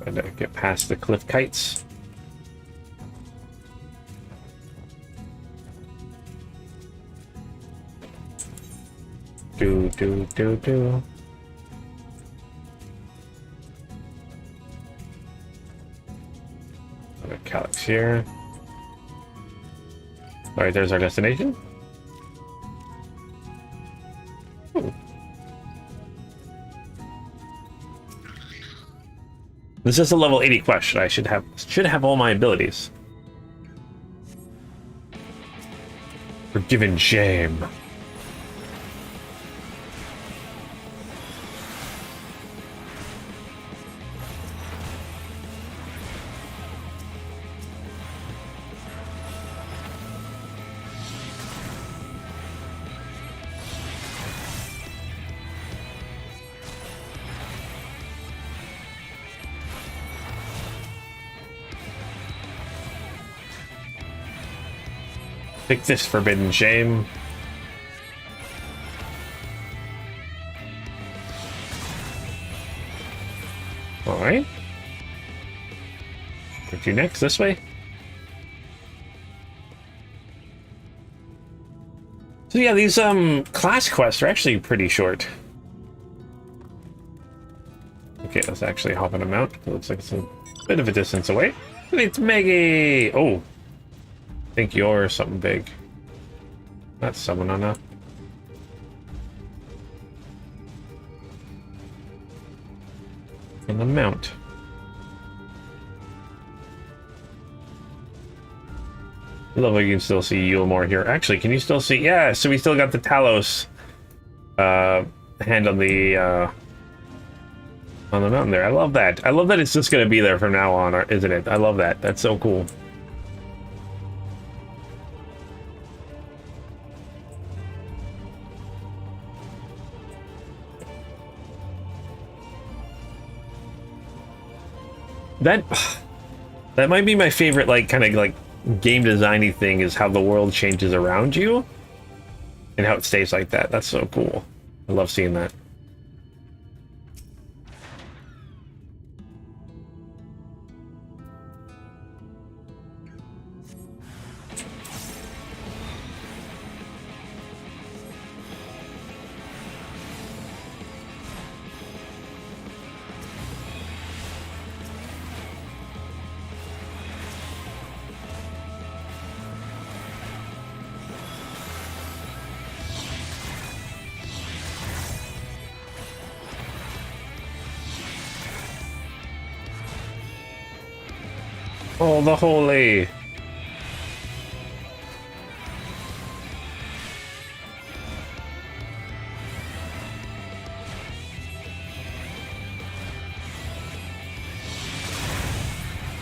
And get past the cliff kites. Do. Calyx here. Alright, there's our destination. Ooh. This is a level 80 quest. I should have all my abilities. Forgiven shame. Take this forbidden shame. Alright. Where'd you next? This way? So yeah, these class quests are actually pretty short. Okay, let's actually hop on a mount. It looks like it's a bit of a distance away. It's Mhigo! Oh! I think you're something big. That's someone on a... on the mount. I love how you can still see Yulmore here. Actually, can you still see? Yeah, so we still got the Talos hand on the mountain there. I love that. I love that it's just going to be there from now on, isn't it? I love that. That's so cool. That might be my favorite, like, kind of like game designy thing, is how the world changes around you and how it stays like that. That's so cool. I love seeing that. Oh, the holy.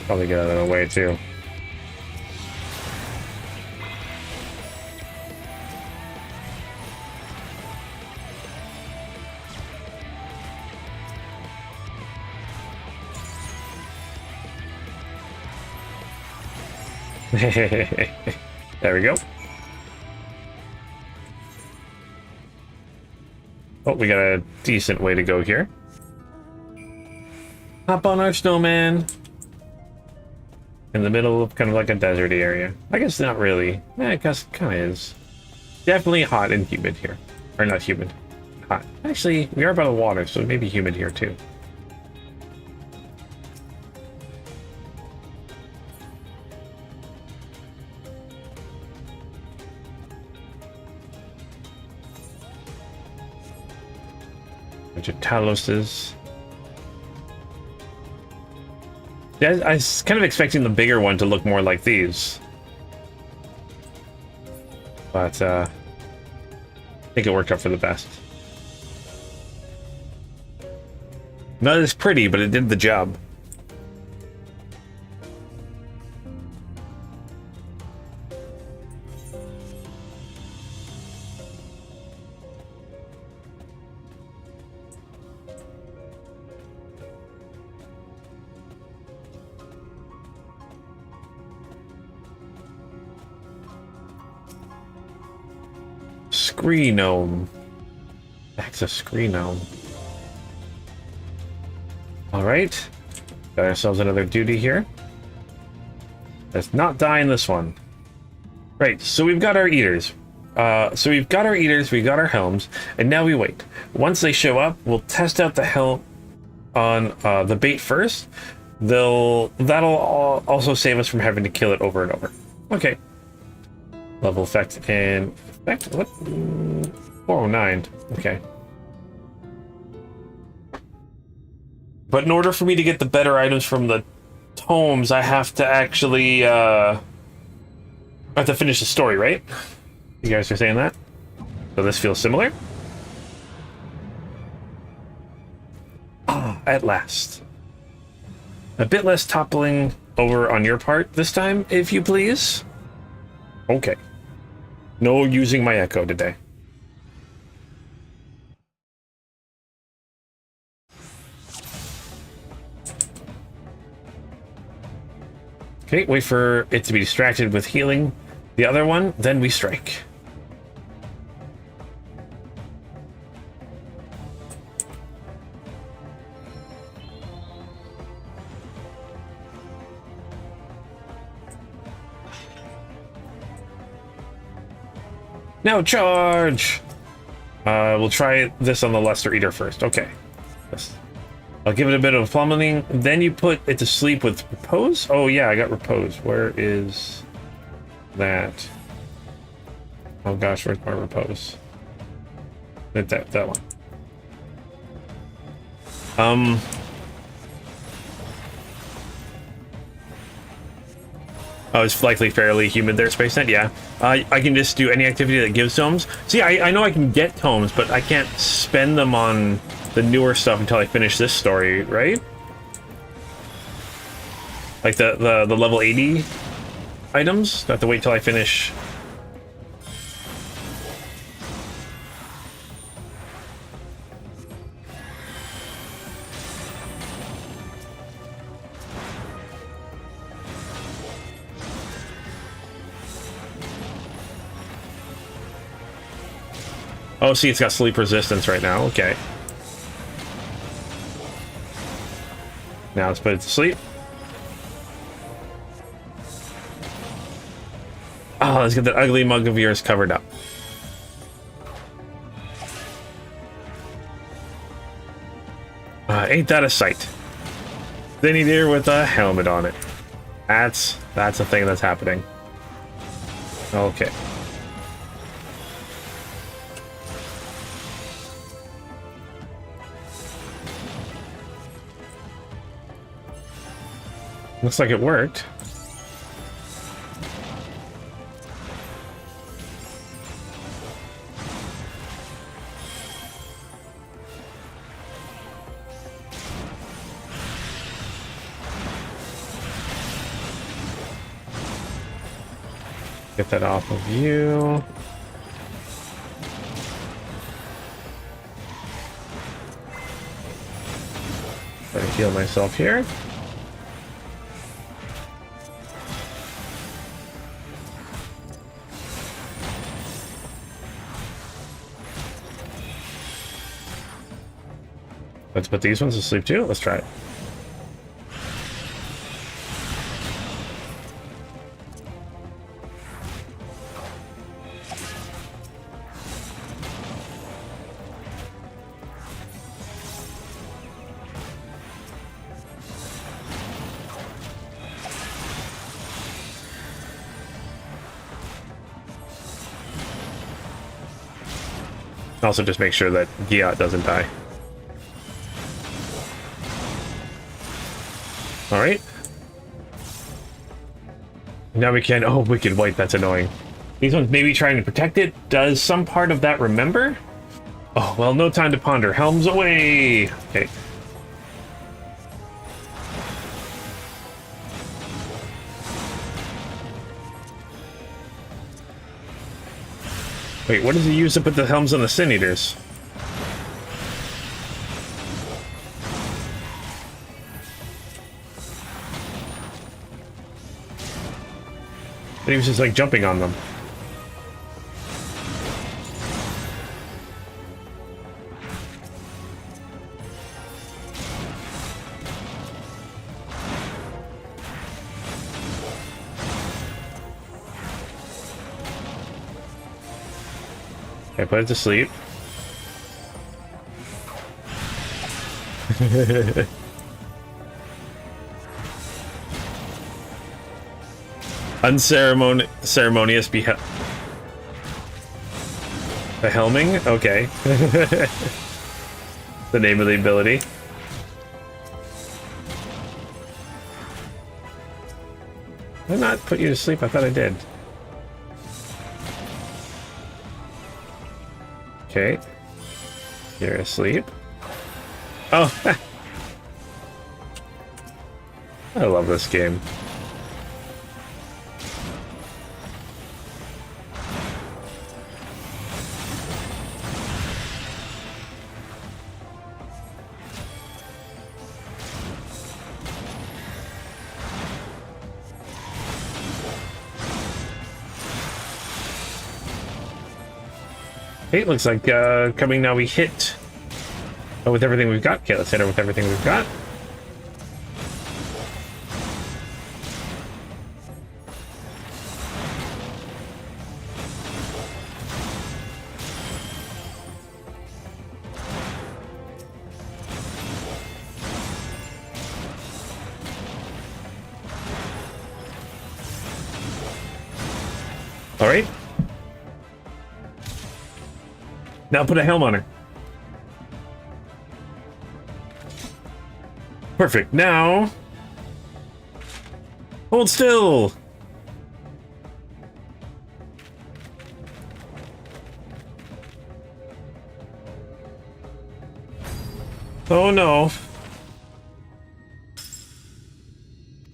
Probably get out of the way too. There we go. Oh, we got a decent way to go here. Hop on our snowman. In the middle of kind of like a deserty area. I guess not really. Yeah, I guess it kind of is. Definitely hot and humid here. Or not humid. Hot. Actually, we are by the water, so it may be humid here too. Bunch of Taloses. Yeah, I was kind of expecting the bigger one to look more like these. But, I think it worked out for the best. Not as pretty, but it did the job. Scree gnome. That's a scree gnome. Alright. Got ourselves another duty here. Let's not die in this one. Right, so we've got our eaters. We've got our helms, and now we wait. Once they show up, we'll test out the helm on the bait first. That'll also save us from having to kill it over and over. Okay. Level effect and effect? What? 409. Okay. But in order for me to get the better items from the tomes, I have to actually I have to finish the story, right? You guys are saying that? So this feels similar? Ah, at last. A bit less toppling over on your part this time, if you please. Okay. No using my echo today. Okay, wait for it to be distracted with healing the other one, then we strike. Now charge! We'll try this on the Luster Eater first. Okay. Yes. I'll give it a bit of plummeting. Then you put it to sleep with repose? Oh yeah, I got repose. Where is that? Oh gosh, where's my repose? That one. Oh, it's likely fairly humid there, SpaceNet, yeah. I can just do any activity that gives tomes. See, I know I can get tomes, but I can't spend them on the newer stuff until I finish this story, right? Like the level 80 items? I have to wait till I finish. Oh, see, it's got sleep resistance right now. Okay. Now let's put it to sleep. Oh, let's get that ugly mug of yours covered up. Ain't that a sight? Thinny deer with a helmet on it. That's a thing that's happening. Okay. Looks like it worked. Get that off of you. Try to heal myself here. Let's put these ones to sleep too. Let's try it. Also, just make sure that Giat doesn't die. All right. Now we can. Oh, Wicked White. That's annoying. These ones may be trying to protect it. Does some part of that remember? Oh, well, no time to ponder. Helms away. Okay. Wait, what does he use to put the helms on the Sin Eaters? He was just like jumping on them. Okay, put it to sleep. Unceremonious the helming? Okay. The name of the ability. Did I not put you to sleep? I thought I did. Okay. You're asleep. Oh! I love this game. Okay, looks like coming now we hit with everything we've got. Okay, let's hit her with everything we've got. All right. Now put a helm on her. Perfect. Now, hold still. Oh no.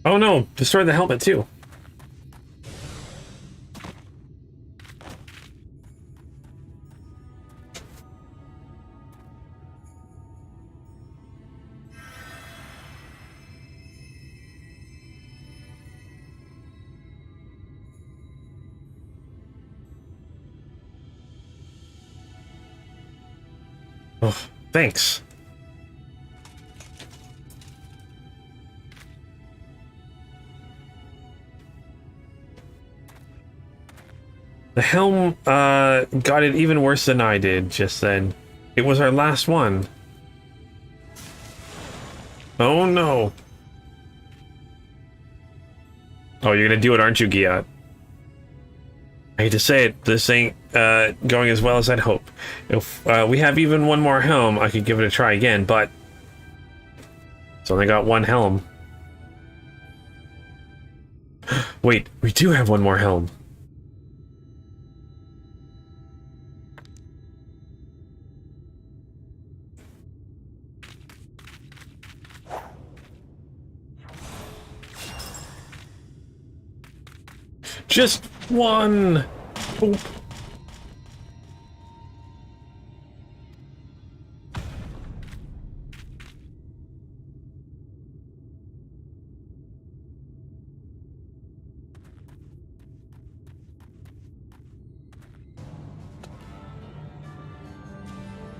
Oh no, destroy the helmet too. Oh, thanks. The helm got it even worse than I did just then. It was our last one. Oh no. Oh, you're gonna do it, aren't you, Giat? I hate to say it, this ain't going as well as I'd hope. If we have even one more helm, I could give it a try again, but it's only got one helm. Wait, we do have one more helm. Just one! Boop.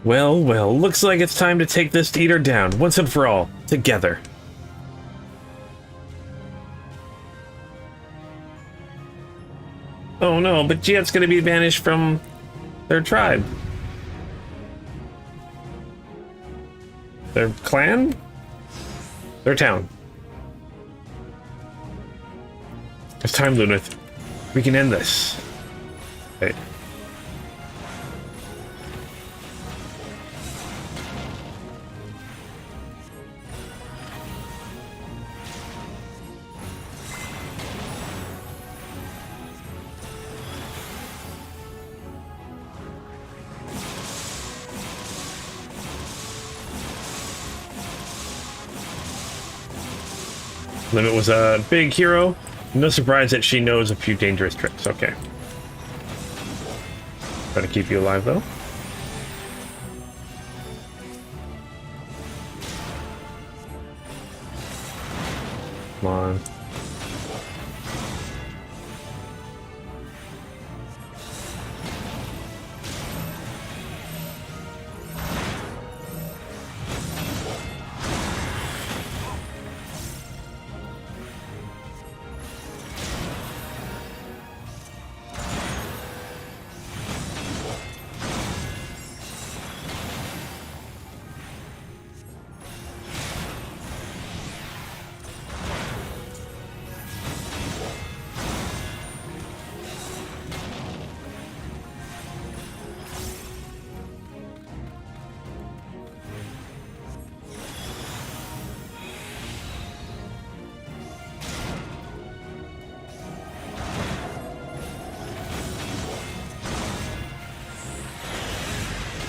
Well, well, looks like it's time to take this eater down, once and for all, together. Oh no, but Giat's gonna be banished from their tribe. Their clan? Their town. It's time, Lunith. We can end this. Hey. Limit was a big hero. No surprise that she knows a few dangerous tricks. Okay. Try to keep you alive, though. Come on.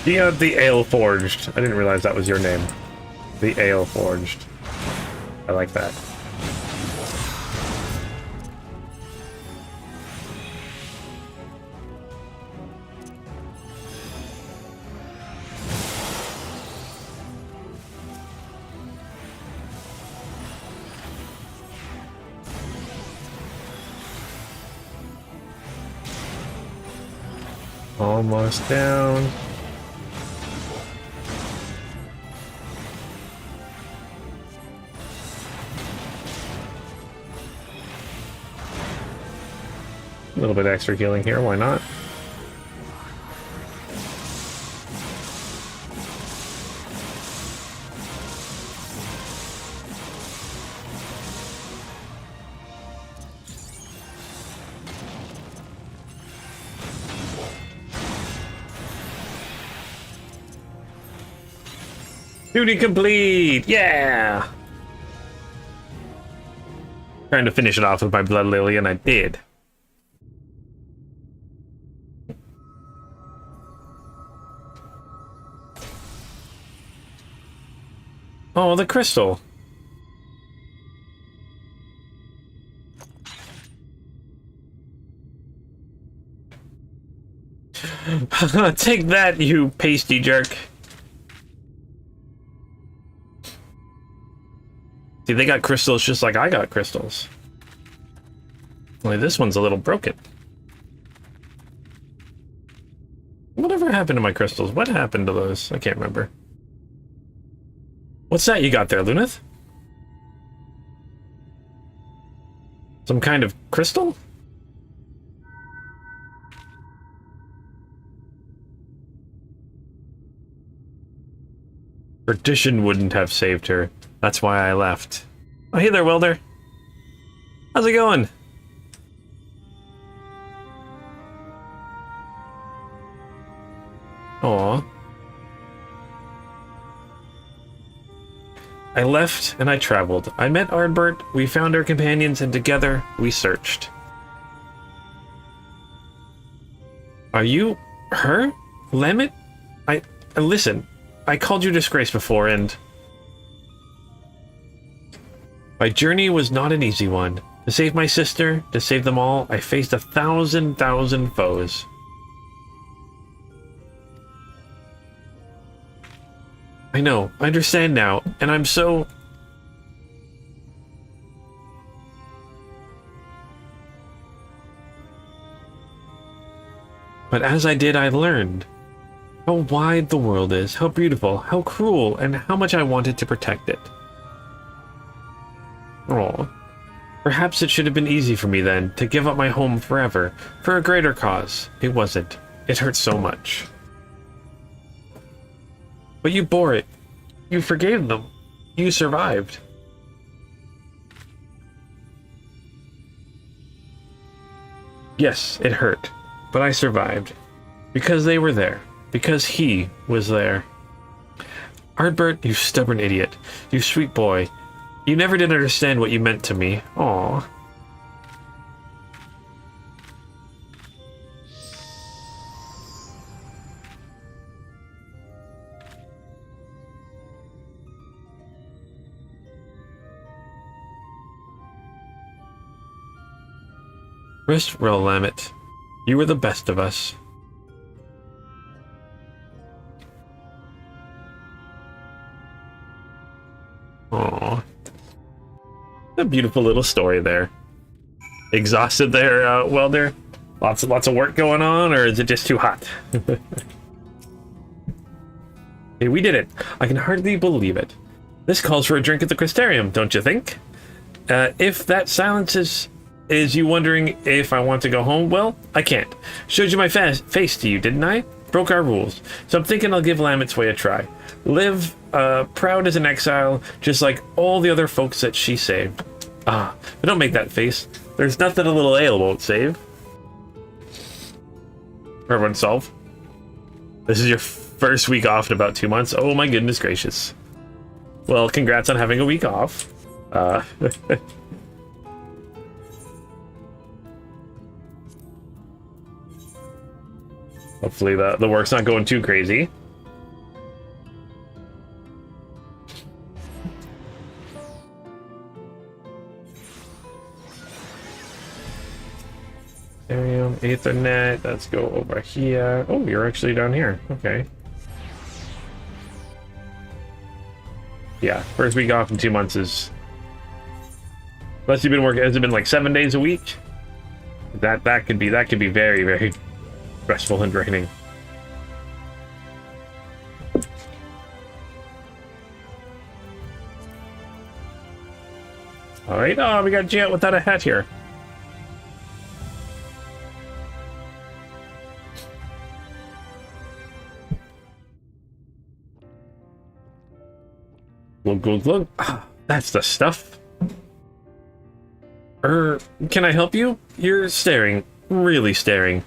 Yeah, the Ale Forged. I didn't realize that was your name. The Ale Forged. I like that. Almost down. A little bit extra healing here, why not? Duty complete! Yeah! Trying to finish it off with my blood lily, and I did. Oh, the crystal. Take that, you pasty jerk. See, they got crystals just like I got crystals. Only this one's a little broken. Whatever happened to my crystals? What happened to those? I can't remember. What's that you got there, Lunith? Some kind of crystal? Perdition wouldn't have saved her. That's why I left. Oh, hey there, Welder. How's it going? Aw. I left and I traveled. I met Ardbert, we found our companions, and together we searched. Are you her? Lamet? Listen, I called you disgrace before, and my journey was not an easy one. To save my sister, to save them all, I faced 1,000 foes. I know, I understand now, and I'm so... But as I did, I learned how wide the world is, how beautiful, how cruel, and how much I wanted to protect it. Oh, perhaps it should have been easy for me then, to give up my home forever, for a greater cause. It wasn't. It hurt so much. But you bore it. You forgave them. You survived. Yes, it hurt, but I survived. Because they were there. Because he was there. Ardbert, you stubborn idiot. You sweet boy. You never did understand what you meant to me. Aww. Rest well, Lamet. You were the best of us. Aww. A beautiful little story there. Exhausted there, Welder? Lots of work going on, or is it just too hot? Hey, we did it. I can hardly believe it. This calls for a drink at the Crystarium, don't you think? If that silence is you wondering if I want to go home, well, I can't. Showed you my face to you, didn't I? Broke our rules. So I'm thinking I'll give Lamet's way a try. Live proud as an exile, just like all the other folks that she saved. Ah, but don't make that face. There's nothing a little ale won't save. Everyone solve. This is your first week off in about 2 months. Oh my goodness gracious. Well, congrats on having a week off. Hopefully the work's not going too crazy. Ethernet, let's go over here. Oh, you're actually down here. Okay. Yeah, first week off in 2 months is... Unless you've been working, has it been like 7 days a week? That could be very, very stressful and draining. Alright, oh, we got Jet without a hat here. Look. Ah, that's the stuff. Can I help you? You're staring. Really staring.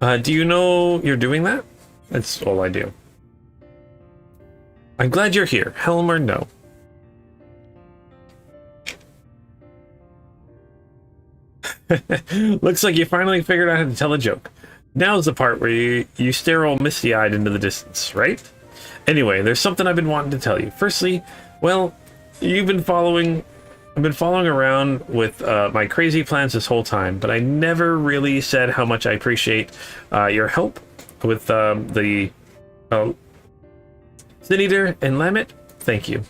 Do you know you're doing that? That's all I do. I'm glad you're here, helm or no. Looks like you finally figured out how to tell a joke. Now's the part where you stare all misty-eyed into the distance, right? Anyway, there's something I've been wanting to tell you. Firstly, well, I've been following around with my crazy plans this whole time, but I never really said how much I appreciate your help with the Sin Eater and Lamet. Thank you.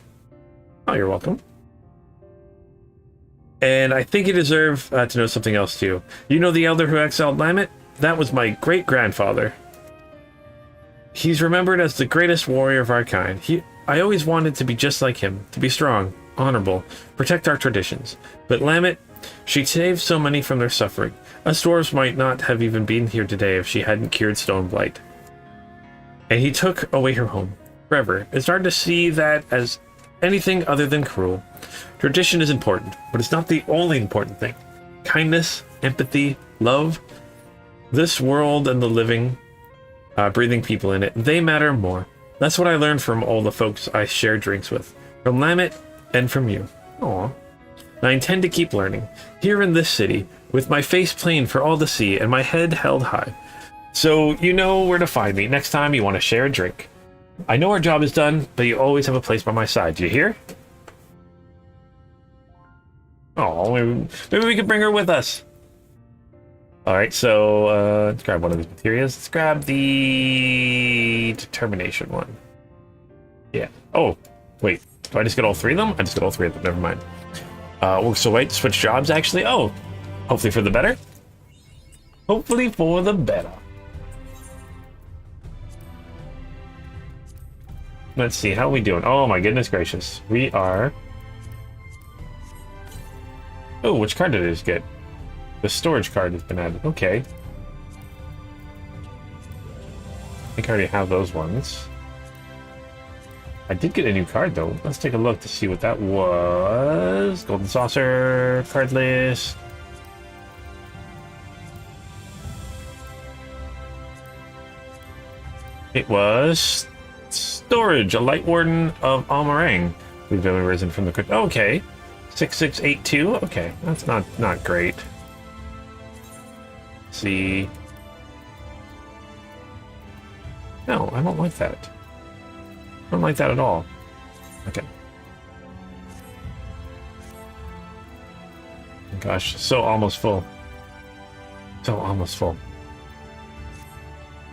Oh, you're welcome. And I think you deserve to know something else too. You know the elder who exiled Lamet? That was my great-grandfather. He's remembered as the greatest warrior of our kind. I always wanted to be just like him, to be strong, honorable, protect our traditions. But Lamet, she saved so many from their suffering. Us dwarves might not have even been here today if she hadn't cured Stoneblight. And he took away her home, forever. It's hard to see that as anything other than cruel. Tradition is important, but it's not the only important thing. Kindness, empathy, love, this world and the living, breathing people in it, they matter more. That's what I learned from all the folks I share drinks with. From Lamet and from you. Aw. I intend to keep learning. Here in this city, with my face plain for all to see and my head held high. So you know where to find me next time you want to share a drink. I know our job is done, but you always have a place by my side. Do you hear? Oh, maybe we could bring her with us. Alright, so let's grab one of these materials. Let's grab the determination one. Yeah. Oh, wait. Do I just get all three of them? I just get all three of them. Never mind. So wait, switch jobs actually? Oh, hopefully for the better? Hopefully for the better. Let's see, how are we doing? Oh my goodness gracious. We are... Oh, which card did I just get? The storage card has been added. Okay. I think I already have those ones. I did get a new card, though. Let's take a look to see what that was. Golden Saucer, card list. It was storage, a Light Warden of Almarang. We've only risen from the... Okay. 6682. Okay, that's not great. Let's see. No, I don't like that. I don't like that at all. Okay. Gosh, so almost full. So almost full.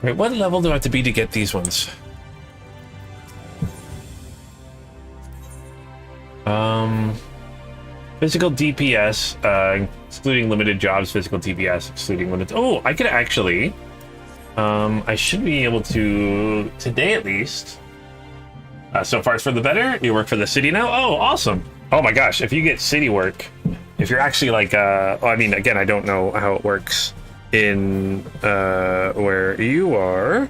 Wait, what level do I have to be to get these ones? Physical DPS, excluding limited jobs, physical DPS, excluding limited... Oh, I could actually... I should be able to, today at least. So far as for the better, you work for the city now? Oh, awesome. Oh my gosh, if you get city work, if you're actually like, well, I mean, again, I don't know how it works in where you are.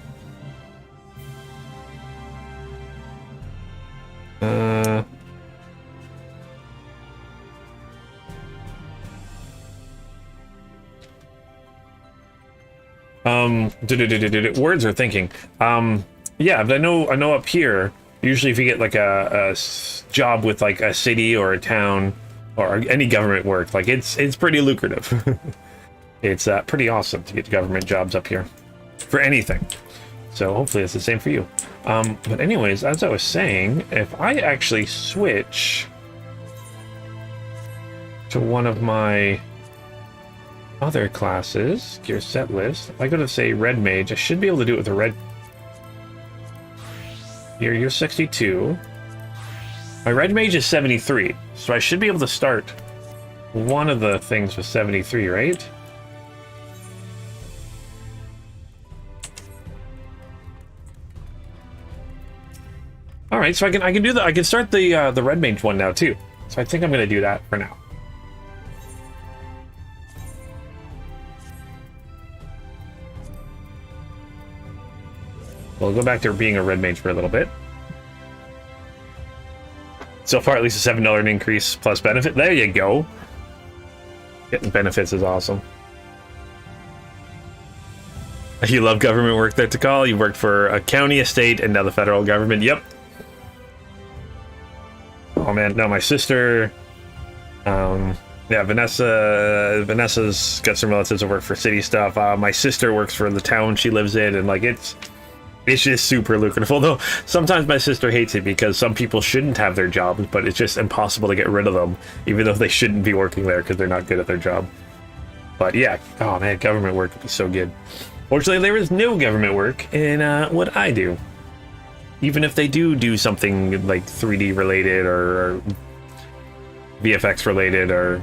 Words are thinking. Yeah, I know up here, usually if you get like a job with like a city or a town or any government work, like it's pretty lucrative. It's pretty awesome to get government jobs up here for anything. So hopefully it's the same for you. But anyways, as I was saying, if I actually switch to one of my other classes, gear set list, if I go to say red mage, I should be able to do it with a red. Here, you're 62. My red mage is 73, so I should be able to start one of the things with 73, right? All right, so I can do that. I can start the red mage one now too. So I think I'm going to do that for now. We'll go back to being a red mage for a little bit. So far, at least a $7 increase plus benefit. There you go. Getting benefits is awesome. You love government work there, Tikal. You worked for a county, a state, and now the federal government. Yep. Oh man, no, my sister. Yeah, Vanessa's got some relatives that work for city stuff. My sister works for the town she lives in, and like it's just super lucrative. Although sometimes my sister hates it because some people shouldn't have their jobs, but it's just impossible to get rid of them, even though they shouldn't be working there because they're not good at their job. But yeah, oh man, government work would be so good. Fortunately, there is no government work in what I do. Even if they do something like 3D related or VFX related or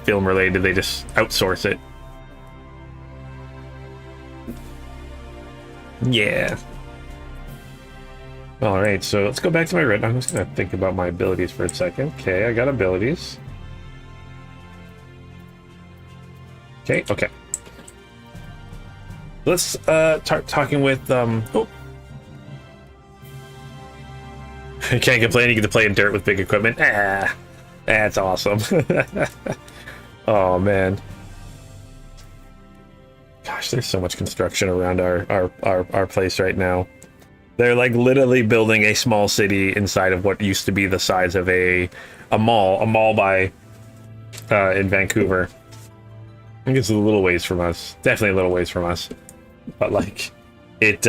film related, they just outsource it. Yeah. Alright, so let's go back to my red. I'm just gonna think about my abilities for a second. Okay, I got abilities. Okay. Let's start talking with oh. I can't complain, you get to play in dirt with big equipment. That's awesome. Oh man. Gosh, there's so much construction around our place right now. They're like literally building a small city inside of what used to be the size of a mall by in Vancouver. I think it's a little ways from us. Definitely a little ways from us. But like it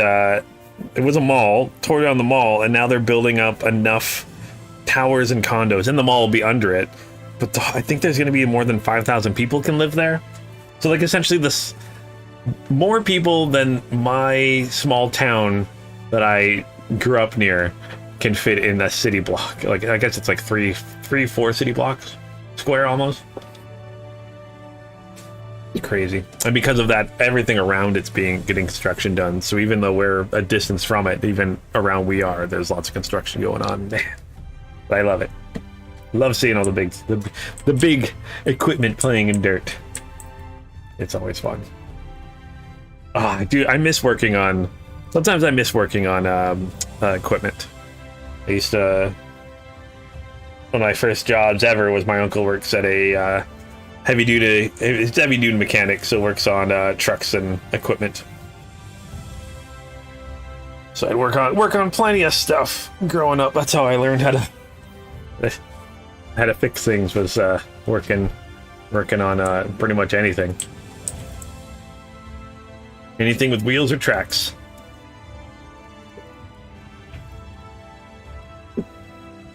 was a mall, tore down the mall, and now they're building up enough towers and condos, and the mall will be under it. But I think there's going to be more than 5,000 people can live there. So like essentially this more people than my small town that I grew up near can fit in a city block. Like I guess it's like three, 4 city blocks square almost. It's crazy. And because of that, everything around it's getting construction done. So even though we're a distance from it, even around there's lots of construction going on. Man, I love it. Love seeing all the big equipment playing in dirt. It's always fun. Dude, I miss working on. Sometimes I miss working on equipment. I used to. One of my first jobs ever was my uncle works at a heavy duty mechanic, so works on trucks and equipment. So I'd work on plenty of stuff growing up. That's how I learned how to fix things, was working on pretty much anything with wheels or tracks.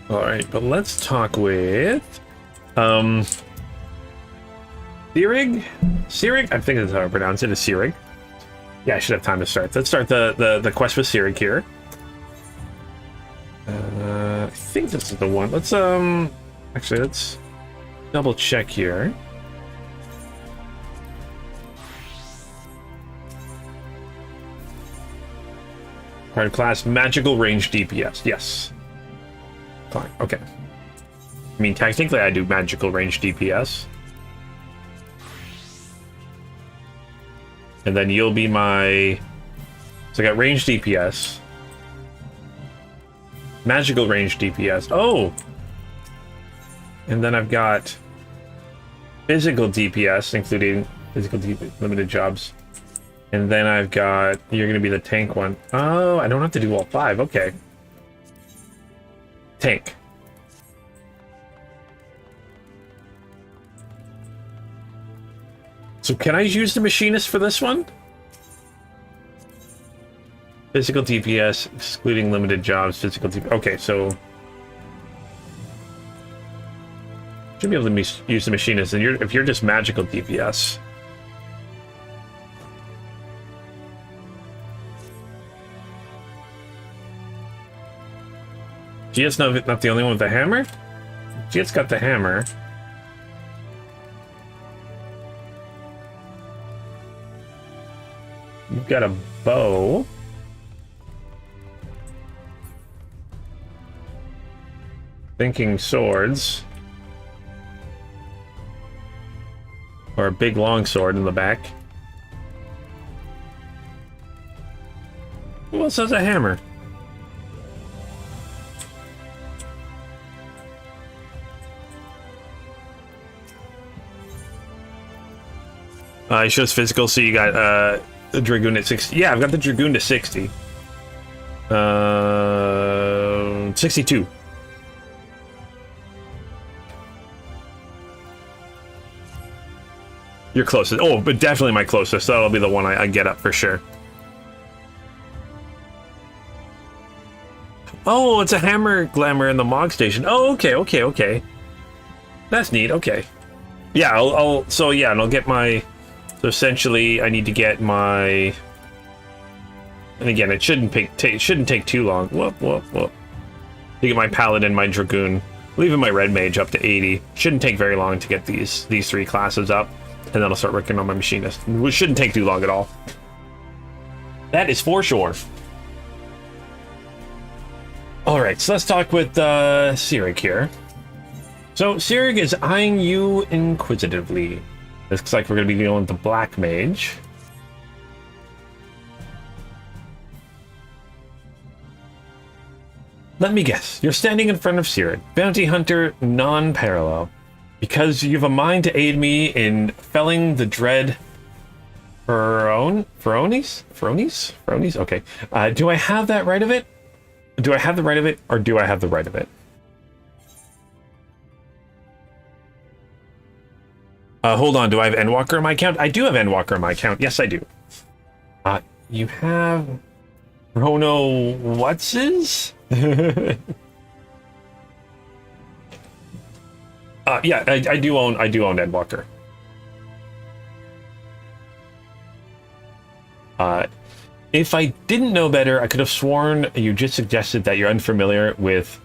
All right, but let's talk with Sirig? I think that's how I pronounce it, is Sirig. Yeah, I should have time to start. Let's start the quest with Sirig here. I think this is the one. Let's actually let's double check here. Card class magical range DPS. Yes. Fine. Okay. I mean, technically, I do magical range DPS. And then you'll be my... So I got range DPS. Magical range DPS. Oh! And then I've got physical DPS, including physical limited jobs. And then I've got... You're going to be the tank one. Oh, I don't have to do all 5. Okay. Tank. So can I use the machinist for this one? Physical DPS, excluding limited jobs, physical DPS. Okay, so... Should be able to use the machinist, and if you're just magical DPS. Gia's not the only one with the hammer? Gia's got the hammer. You've got a bow. Thinking swords. Or a big long sword in the back. Who else has a hammer? It shows physical, so you got the Dragoon at 60. Yeah, I've got the Dragoon to 60. 62. Your closest. Oh, but definitely my closest. That'll be the one I get up for sure. Oh, it's a hammer glamour in the Mog Station. Oh, okay. That's neat. Okay. Yeah, and I'll get my. So essentially, I need to get my. And again, it shouldn't take too long. Whoop. To get my paladin, my dragoon, leaving my red mage up to 80. Shouldn't take very long to get these 3 classes up, and then I'll start working on my machinist. Which shouldn't take too long at all. That is for sure. All right, so let's talk with Sirig here. So Sirig is eyeing you inquisitively. This looks like we're going to be dealing with the black mage. Let me guess, you're standing in front of Sirig, bounty hunter non-parallel, because you've a mind to aid me in felling the dread Feronis? Okay. Do I have that right of it? Do I have the right of it, or do I have the right of it? Hold on, do I have Endwalker in my account? I do have Endwalker in my account. Yes, I do. You have... Rono what's-his? Yeah, I do own Endwalker. If I didn't know better, I could have sworn you just suggested that you're unfamiliar with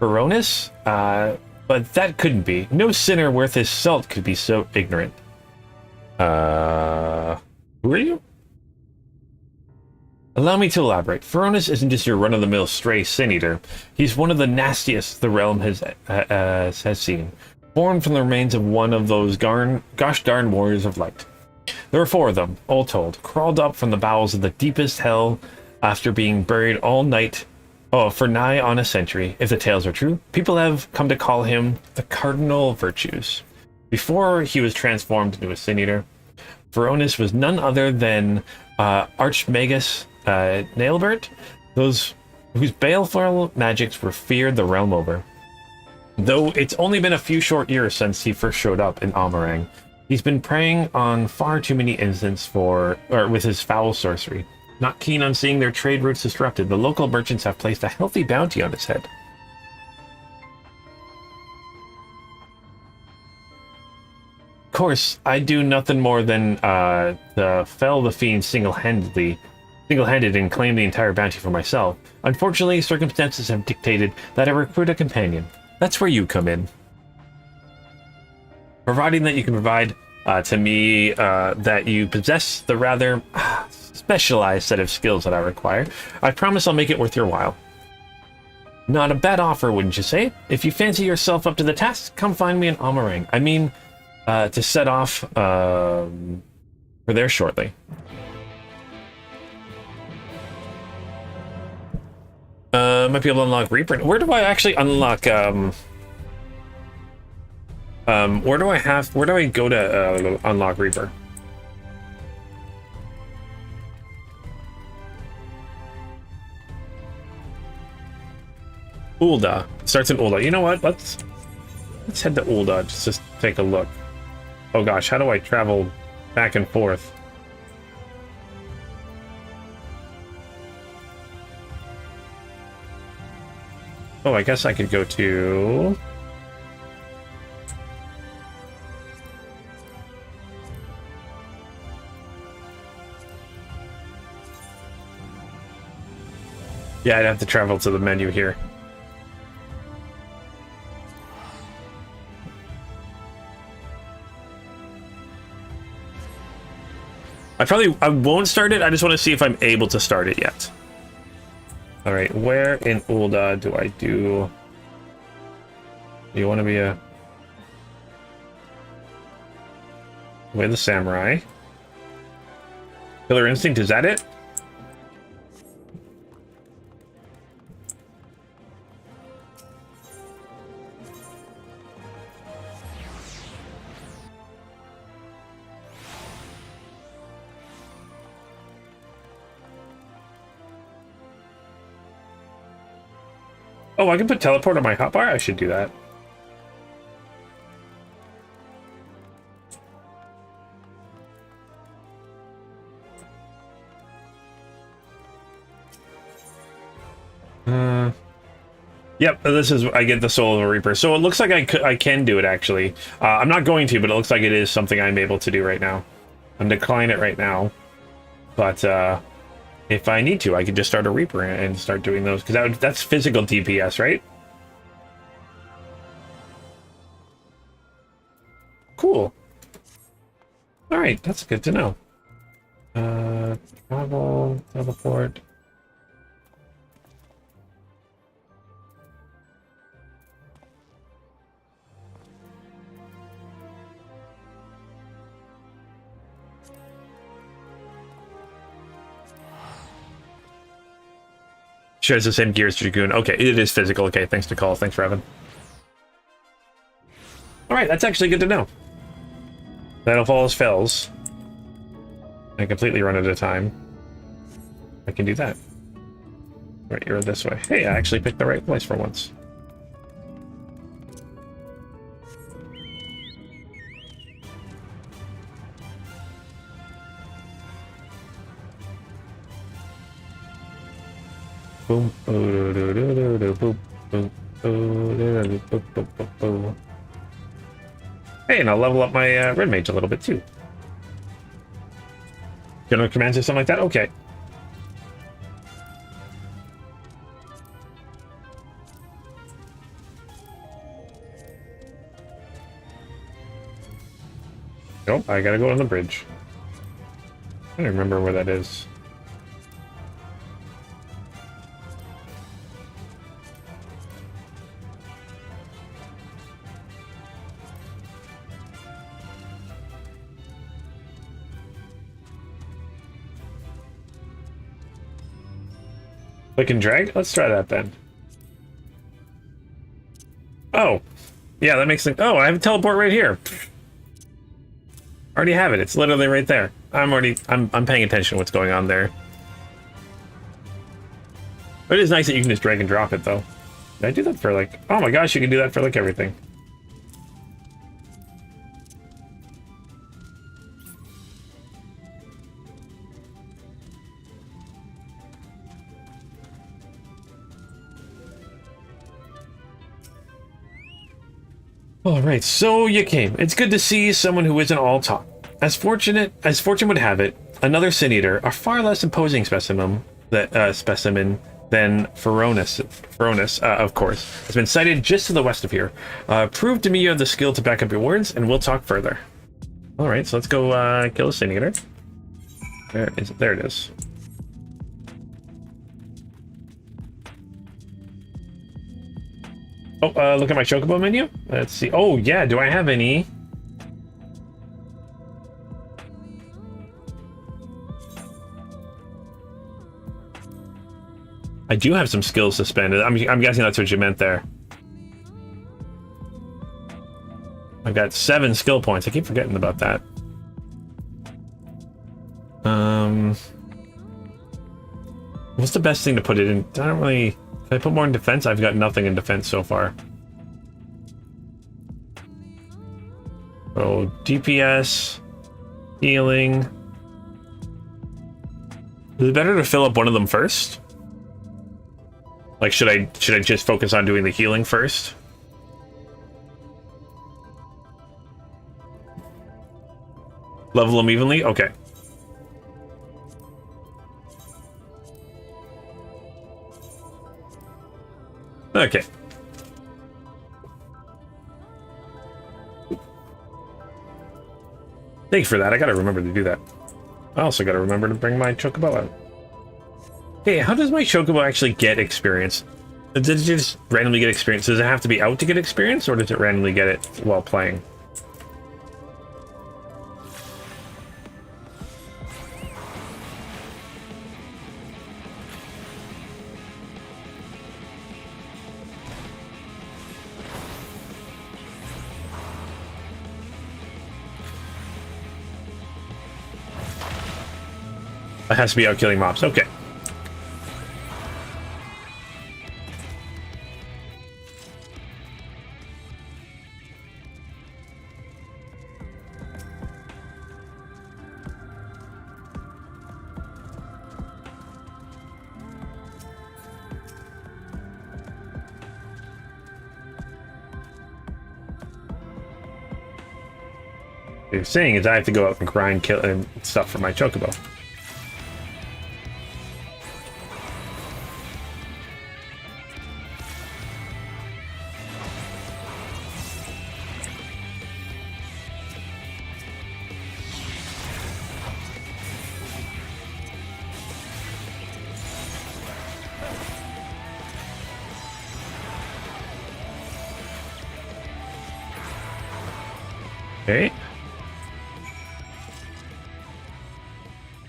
Feronis, but that couldn't be. No sinner worth his salt could be so ignorant. Who are you? Allow me to elaborate. Feronis isn't just your run-of-the-mill stray sin-eater. He's one of the nastiest the realm has seen. Born from the remains of one of those gosh darn warriors of light. There were 4 of them, all told, crawled up from the bowels of the deepest hell after being buried all night, for nigh on a century. If the tales are true, people have come to call him the Cardinal of Virtues. Before he was transformed into a sin-eater, Feronis was none other than Archmagus Nailbert, those whose baleful magics were feared the realm over. Though it's only been a few short years since he first showed up in Amarang, he's been preying on far too many incidents with his foul sorcery. Not keen on seeing their trade routes disrupted, the local merchants have placed a healthy bounty on his head. Of course, I do nothing more than fell the fiend single-handed and claim the entire bounty for myself. Unfortunately, circumstances have dictated that I recruit a companion. That's where you come in. Providing that you can provide to me that you possess the rather specialized set of skills that I require, I promise I'll make it worth your while. Not a bad offer, wouldn't you say? If you fancy yourself up to the task, come find me in Amarang. I mean, to set off for there shortly. Might be able to unlock Reaper. Where do I actually unlock where do I go to unlock Reaper? Ul'dah. Starts in Ul'dah. You know what? Let's head to Ul'dah just to take a look. Oh gosh, how do I travel back and forth? Oh, I guess I could go to... Yeah, I'd have to travel to the menu here. I won't start it. I just want to see if I'm able to start it yet. All right, where in Ul'dah do I do? Do you want to be a Way of the Samurai? Killer Instinct, is that it? Oh, I can put teleport on my hotbar? I should do that. Yep, this is, I get the Soul of a Reaper. So it looks like I can do it, actually. I'm not going to, but it looks like it is something I'm able to do right now. I'm declining it right now. But if I need to, I could just start a Reaper and start doing those. Because that's physical DPS, right? Cool. Alright, that's good to know. Travel, teleport. Shares the same gear as Dragoon. Okay, it is physical. Okay, thanks to Call. Thanks, Revan. Alright, that's actually good to know. That'll fall as fells. I completely run out of time. I can do that. Right, you're this way. Hey, I actually picked the right place for once. Boom. Hey, and I'll level up my red mage a little bit too. General commands or something like that? Okay. Nope, I gotta go on the bridge. I don't remember where that is. Click and drag? Let's try that then. Oh. Yeah, that makes sense. Oh, I have a teleport right here. Already have it. It's literally right there. I'm paying attention to what's going on there. But it is nice that you can just drag and drop it, though. Did I do that for, like... Oh my gosh, you can do that for, like, everything. Alright, so you came. It's good to see someone who isn't all talk. As fortune would have it, another Sin Eater, a far less imposing specimen than Feronis, of course, has been sighted just to the west of here. Prove to me you have the skill to back up your words, and we'll talk further. Alright, so let's go kill a Sin Eater. There it is. Oh, look at my Chocobo menu. Let's see. Oh, yeah, do I have any? I do have some skills suspended. I'm guessing that's what you meant there. I've got 7 skill points. I keep forgetting about that. What's the best thing to put it in? I don't really... Can I put more in defense? I've got nothing in defense so far. Oh, DPS, healing. Is it better to fill up one of them first? Like, should I just focus on doing the healing first? Level them evenly? Okay. Okay. Thanks for that. I gotta remember to do that. I also gotta remember to bring my Chocobo out. Hey, how does my Chocobo actually get experience? Does it just randomly get experience? Does it have to be out to get experience, or does it randomly get it while playing? It has to be out killing mobs. Okay. you're saying is I have to go out and grind kill and stuff for my chocobo. Okay.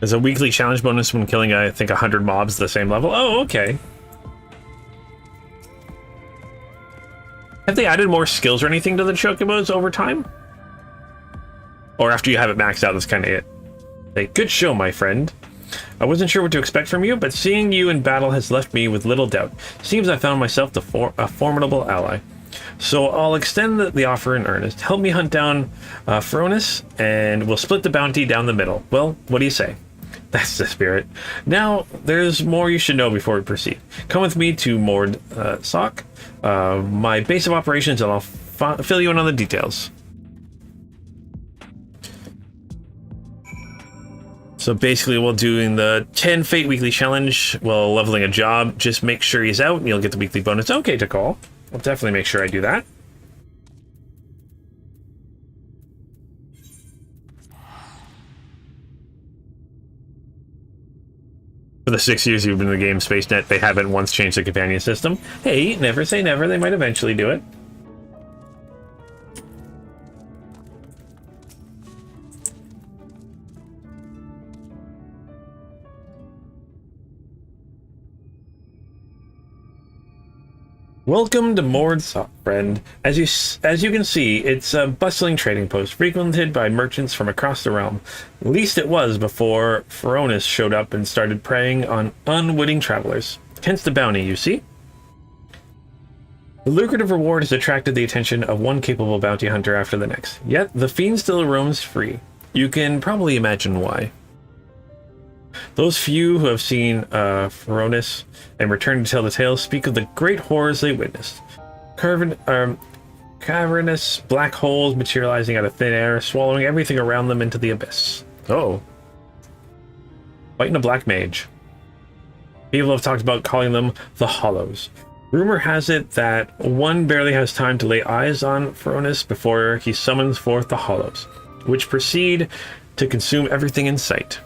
There's a weekly challenge bonus when killing, I think, 100 mobs at the same level. Oh, okay. Have they added more skills or anything to the chocobos over time? Or after you have it maxed out, that's kind of it. Hey, good show, my friend. I wasn't sure what to expect from you, but seeing you in battle has left me with little doubt. Seems I found myself a formidable ally. So I'll extend the offer in earnest. Help me hunt down Feronis, and we'll split the bounty down the middle. Well, what do you say? That's the spirit. Now, there's more you should know before we proceed. Come with me to Mord Sock, my base of operations, and I'll fill you in on the details. So basically, while doing the 10 Fate Weekly Challenge, while leveling a job, just make sure he's out, and you'll get the weekly bonus. Okay, to call. I'll definitely make sure I do that. For the 6 years you've been in the game, SpaceNet, they haven't once changed the companion system. Hey, never say never, they might eventually do it. Welcome to Mord Sock, friend. As you can see, it's a bustling trading post, frequented by merchants from across the realm. At least it was before Feronis showed up and started preying on unwitting travelers. Hence the bounty, you see? The lucrative reward has attracted the attention of one capable bounty hunter after the next. Yet, the fiend still roams free. You can probably imagine why. Those few who have seen Feronis and returned to tell the tale speak of the great horrors they witnessed. Cavernous black holes materializing out of thin air, swallowing everything around them into the abyss. Oh. Fighting a black mage. People have talked about calling them the Hollows. Rumor has it that one barely has time to lay eyes on Feronis before he summons forth the Hollows, which proceed to consume everything in sight.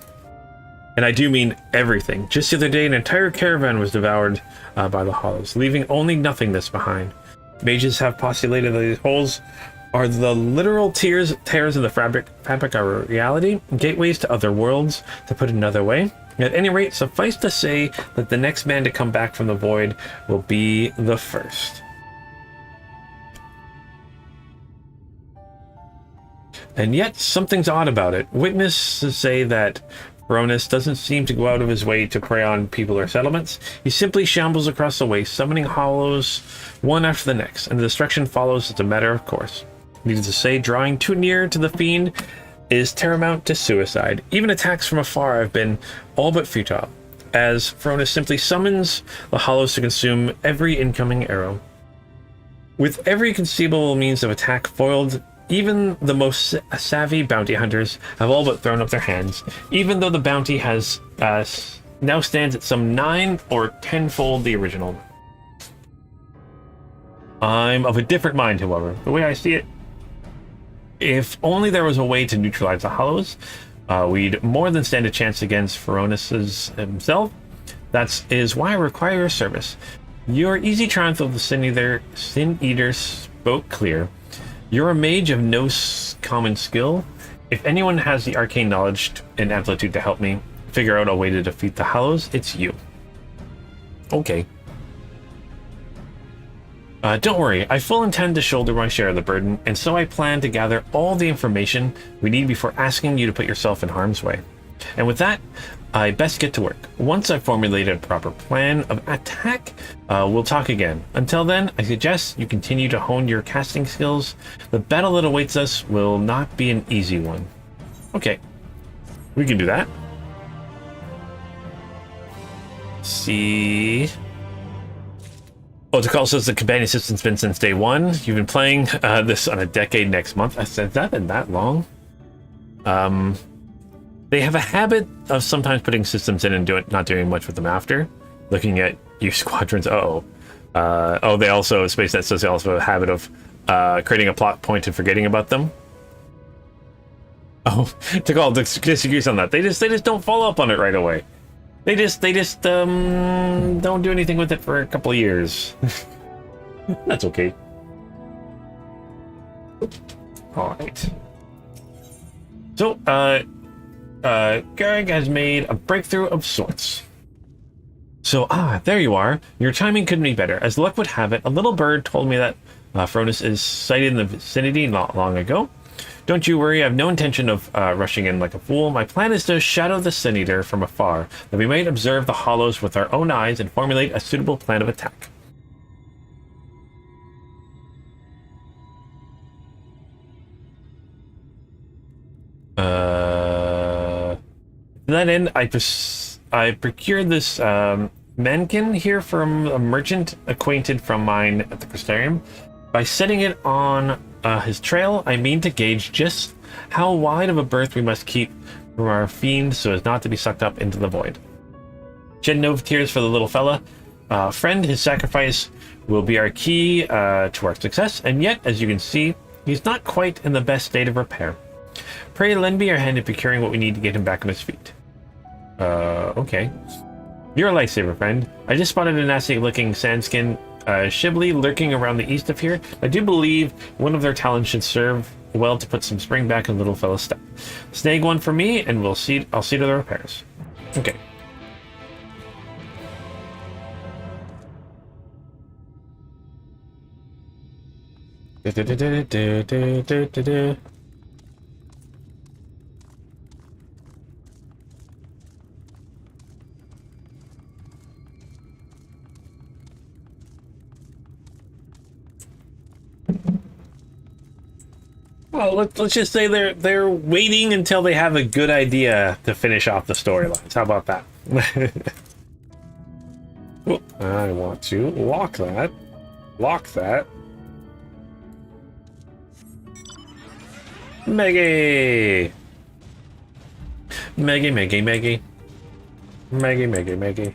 And I do mean everything. Just the other day, an entire caravan was devoured by the Hollows, leaving only nothingness behind. Mages have postulated that these holes are the literal tears in the fabric of reality, gateways to other worlds, to put it another way. At any rate, suffice to say that the next man to come back from the void will be the first. And yet, something's odd about it. Witnesses say that Feronis doesn't seem to go out of his way to prey on people or settlements. He simply shambles across the waste, summoning hollows one after the next, and the destruction follows as a matter of course. Needless to say, drawing too near to the fiend is tantamount to suicide. Even attacks from afar have been all but futile, as Feronis simply summons the hollows to consume every incoming arrow. With every conceivable means of attack foiled, even the most savvy bounty hunters have all but thrown up their hands, even though the bounty has now stands at some 9 or 10-fold the original. I'm of a different mind, however. The way I see it, if only there was a way to neutralize the Hollows, we'd more than stand a chance against Feronis himself. That is why I require your service. Your easy triumph of the Sin Eater spoke clear. You're a mage of no common skill. If anyone has the arcane knowledge and amplitude to help me figure out a way to defeat the Hollows, it's you. Okay. Don't worry, I full intend to shoulder my share of the burden, and so I plan to gather all the information we need before asking you to put yourself in harm's way. And with that, I best get to work. Once I've formulated a proper plan of attack, we'll talk again. Until then, I suggest you continue to hone your casting skills. The battle that awaits us will not be an easy one. Okay, we can do that. See. Oh, Takal says the companion system's been since day one. You've been playing this on a decade next month. I said that in that long. They have a habit of sometimes putting systems in and not doing much with them after. Looking at your squadrons, they also, SpaceNet says they also have a habit of creating a plot point and forgetting about them. Oh, Tikal disagrees on that. They just don't follow up on it right away. They just don't do anything with it for a couple of years. That's okay. All right. So, Garrick has made a breakthrough of sorts. So, there you are. Your timing couldn't be better. As luck would have it, a little bird told me that Fronus is sighted in the vicinity not long ago. Don't you worry, I have no intention of rushing in like a fool. My plan is to shadow the Sin Eater from afar, that we might observe the hollows with our own eyes and formulate a suitable plan of attack. To that end, I procured this mannequin here from a merchant acquainted from mine at the Crystarium. By setting it on his trail, I mean to gauge just how wide of a berth we must keep from our fiend so as not to be sucked up into the void. Shed no tears for the little fella. Friend, his sacrifice will be our key to our success, and yet, as you can see, he's not quite in the best state of repair. Pray lend me your hand in procuring what we need to get him back on his feet. Okay. You're a lifesaver, friend. I just spotted a nasty-looking sandskin Shibli lurking around the east of here. I do believe one of their talents should serve well to put some spring back in little fella's step. Snag one for me, and I'll see to the repairs. Okay. Well, let's just say they're waiting until they have a good idea to finish off the storylines. How about that? Well, I want to lock that. Lock that. Meggy! Meggy, Meggy, Meggy. Meggy, Meggy, Meggy.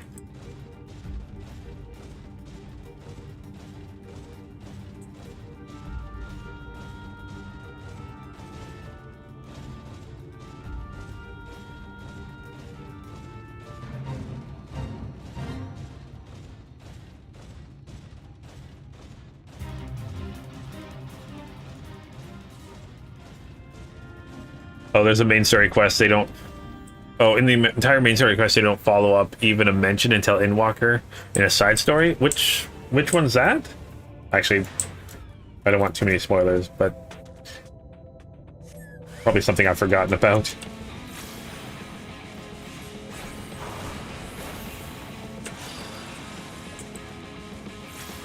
Oh, there's a main story quest. They don't... Oh, in the entire main story quest, they don't follow up even a mention until Endwalker in a side story. Which one's that? Actually, I don't want too many spoilers, but... Probably something I've forgotten about.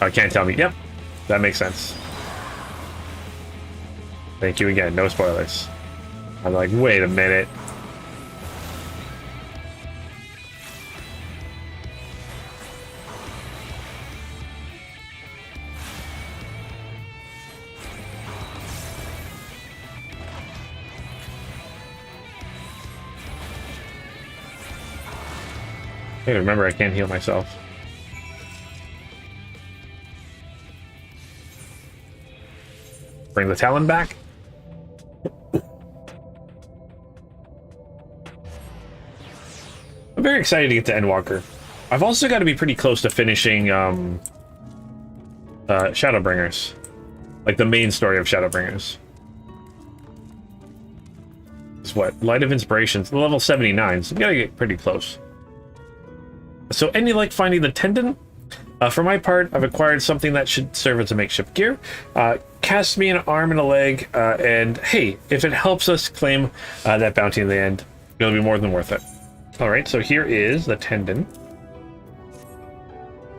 Oh, can't tell me. Yep, that makes sense. Thank you again. No spoilers. I'm like, wait a minute. Hey, remember, I can't heal myself. Bring the Talon back. I'm very excited to get to Endwalker. I've also got to be pretty close to finishing Shadowbringers. Like the main story of Shadowbringers. It's what? Light of Inspirations, level 79, so we gotta get pretty close. So, any like finding the tendon? For my part, I've acquired something that should serve as a makeshift gear. Cast me an arm and a leg, and hey, if it helps us claim that bounty in the end, it'll be more than worth it. Alright, so here is the tendon.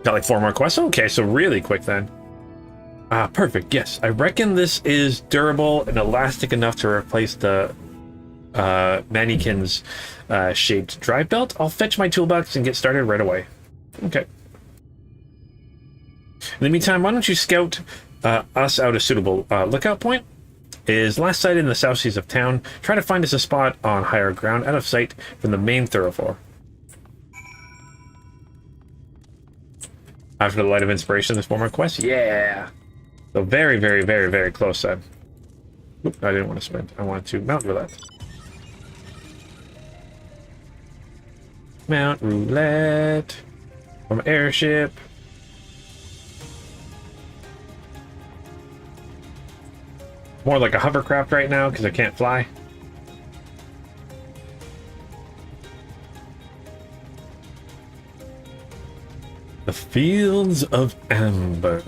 Got like 4 more quests? Okay, so really quick then. Perfect, yes. I reckon this is durable and elastic enough to replace the mannequin's shaped drive belt. I'll fetch my toolbox and get started right away. Okay. In the meantime, why don't you scout us out a suitable lookout point? is last sighted in the south seas of town. Try to find us a spot on higher ground out of sight from the main thoroughfare. After the light of inspiration, there's 4 more quests. Yeah! So very, very, very, very close then. Oop, I didn't want to sprint. I wanted to mount roulette. Mount roulette. From airship. More like a hovercraft right now because I can't fly. The Fields of Amber.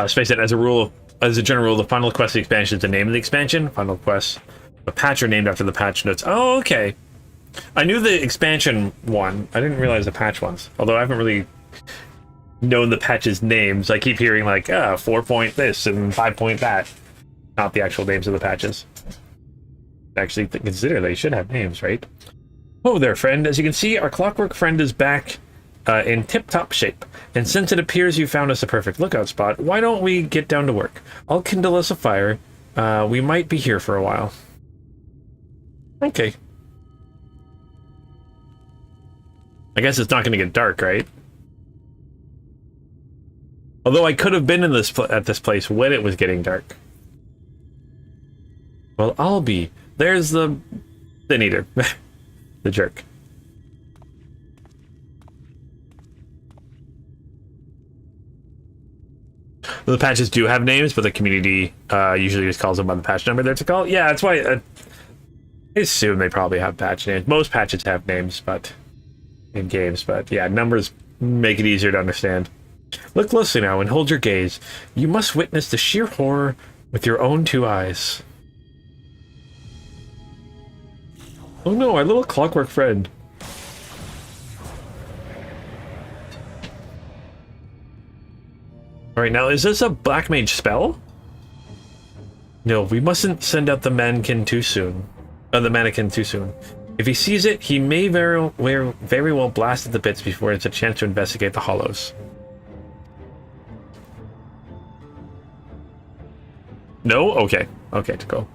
Space it as a general rule, the final quest of the expansion is the name of the expansion. Final quest, the patch are named after the patch notes. Oh, okay. I knew the expansion one. I didn't realize the patch ones. Although I haven't really known the patches' names. I keep hearing like 4 point this and 5 point that. Not the actual names of the patches. Actually, consider they should have names, right? Oh there, friend. As you can see, our clockwork friend is back. In tip-top shape. And since it appears you found us a perfect lookout spot, why don't we get down to work? I'll kindle us a fire. We might be here for a while. Okay. I guess it's not going to get dark, right? Although I could have been in at this place when it was getting dark. Well, I'll be. There's the Sin Eater. The jerk. The patches do have names, but the community usually just calls them by the patch number they're to call. Yeah, that's why I assume they probably have patch names. Most patches have names, but in games, but yeah, numbers make it easier to understand. Look closely now and hold your gaze. You must witness the sheer horror with your own 2 eyes. Oh no, our little clockwork friend. Alright, now is this a black mage spell? No, we mustn't send out the mannequin too soon. If he sees it, he may very well blast it to bits before it's a chance to investigate the hollows. No? Okay. Okay, to go.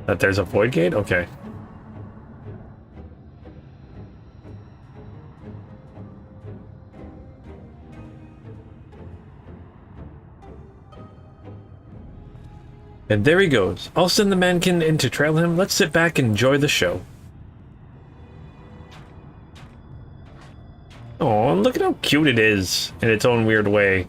That there's a void gate? Okay. And there he goes. I'll send the mannequin in to trail him. Let's sit back and enjoy the show. Oh, look at how cute it is in its own weird way.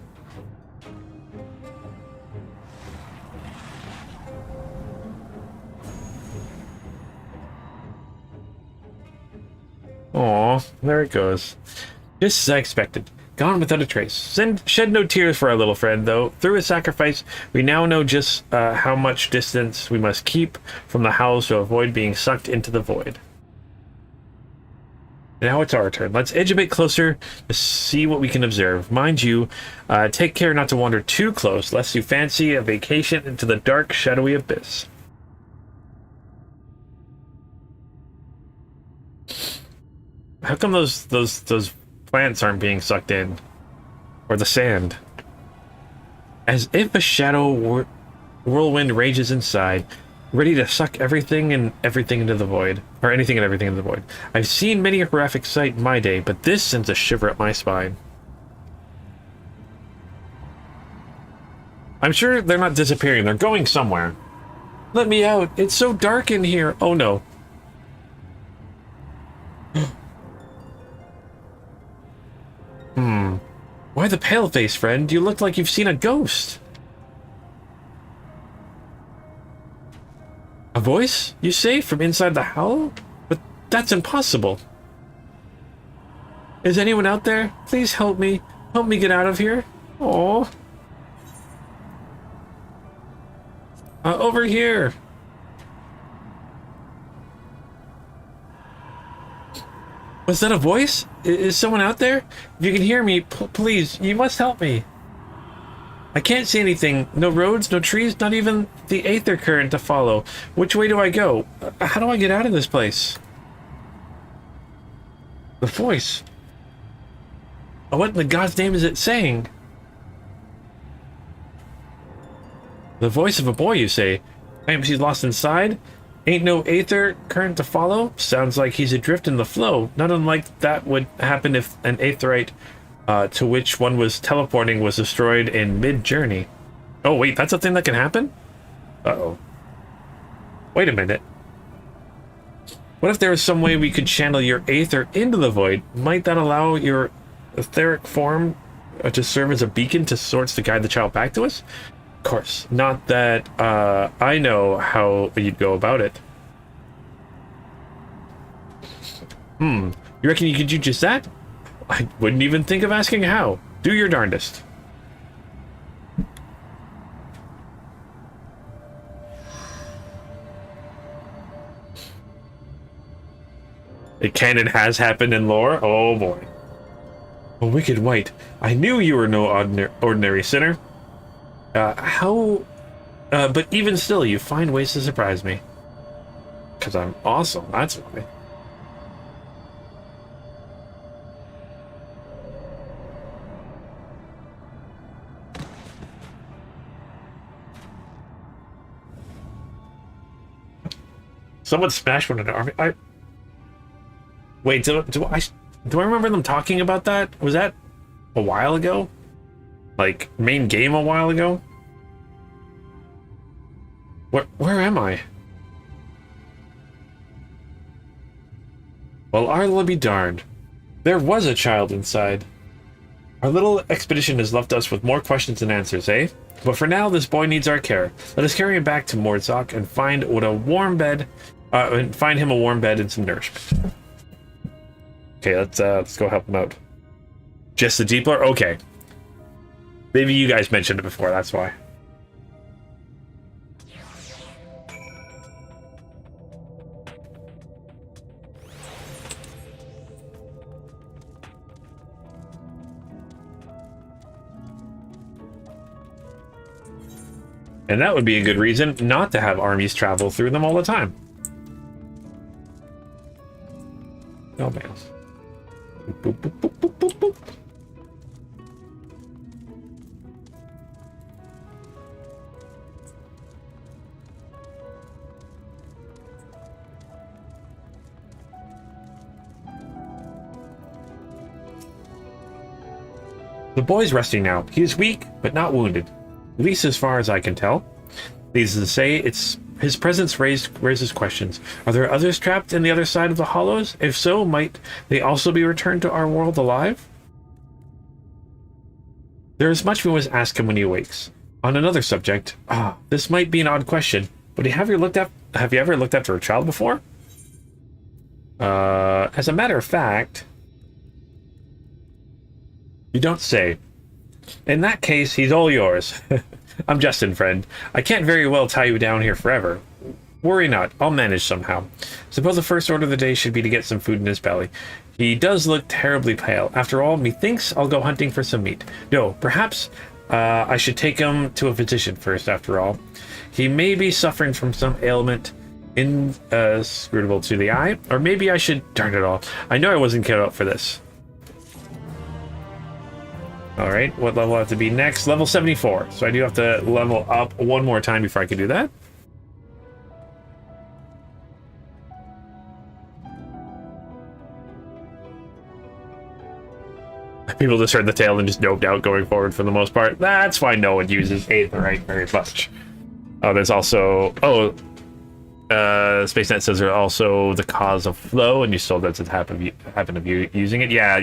Aw, there it goes. Just as I expected. Gone without a trace. Shed no tears for our little friend, though. Through his sacrifice, we now know just how much distance we must keep from the house to avoid being sucked into the void. Now it's our turn. Let's edge a bit closer to see what we can observe. Mind you, take care not to wander too close, lest you fancy a vacation into the dark, shadowy abyss. How come those plants aren't being sucked in? Or the sand? As if a shadow whirlwind rages inside, ready to suck everything and everything into the void. Or anything and everything into the void. I've seen many a horrific sight in my day, but this sends a shiver up my spine. I'm sure they're not disappearing. They're going somewhere. Let me out. It's so dark in here. Oh no. Why the pale face, friend? You look like you've seen a ghost. A voice, you say, from inside the howl? But that's impossible. Is anyone out there? Please help me. Help me get out of here. Aww. Over here. Was that a voice? Is someone out there? If you can hear me, please, you must help me. I can't see anything. No roads, no trees, not even the aether current to follow. Which way do I go? How do I get out of this place? The voice. Oh, what in the God's name is it saying? The voice of a boy, you say? Perhaps he's lost inside? Ain't no aether current to follow? Sounds like he's adrift in the flow. Not unlike that would happen if an aetherite to which one was teleporting was destroyed in mid-journey. Oh, wait, that's a thing that can happen? Uh-oh. Wait a minute. What if there was some way we could channel your aether into the void? Might that allow your etheric form to serve as a beacon to sorts to guide the child back to us? Of course. Not that I know how you'd go about it. You reckon you could do just that? I wouldn't even think of asking how. Do your darndest. It can and has happened in lore? Oh boy. A wicked wight. I knew you were no ordinary sinner. But even still, you find ways to surprise me. Because I'm awesome, that's why. Someone smashed one in the army. Wait, do I remember them talking about that? Was that a while ago? Like, main game a while ago? Where am I? Well, Arla be darned. There was a child inside. Our little expedition has left us with more questions than answers, eh? But for now, this boy needs our care. Let us carry him back to Mordzok and find him a warm bed and some nourishment. Okay, let's go help him out. Just the Deepler? Okay. Maybe you guys mentioned it before, that's why. And that would be a good reason not to have armies travel through them all the time. No mails. Boop, boop, boop, boop, boop, boop. The boy's resting now. He is weak, but not wounded. At least as far as I can tell. Needless to say, his presence raises questions. Are there others trapped in the other side of the hollows? If so, might they also be returned to our world alive? There is much we must ask him when he awakes. On another subject, this might be an odd question, but have you ever looked after a child before? As a matter of fact, you don't say. In that case, he's all yours. I'm Justin, friend. I can't very well tie you down here forever. Worry not, I'll manage somehow. Suppose the first order of the day should be to get some food in his belly. He does look terribly pale. After all, methinks I'll go hunting for some meat. No, perhaps I should take him to a physician first, after all. He may be suffering from some ailment inscrutable to the eye, or maybe I should... Darn it all. I know I wasn't cut out for this. Alright, what level I have to be next? Level 74. So I do have to level up one more time before I can do that. People just heard the tale and just doped out going forward for the most part. That's why no one uses Aetherite very much. Oh, there's also... Oh, SpaceNet says there's also the cause of flow, and Yustola doesn't happen of you using it. Yeah,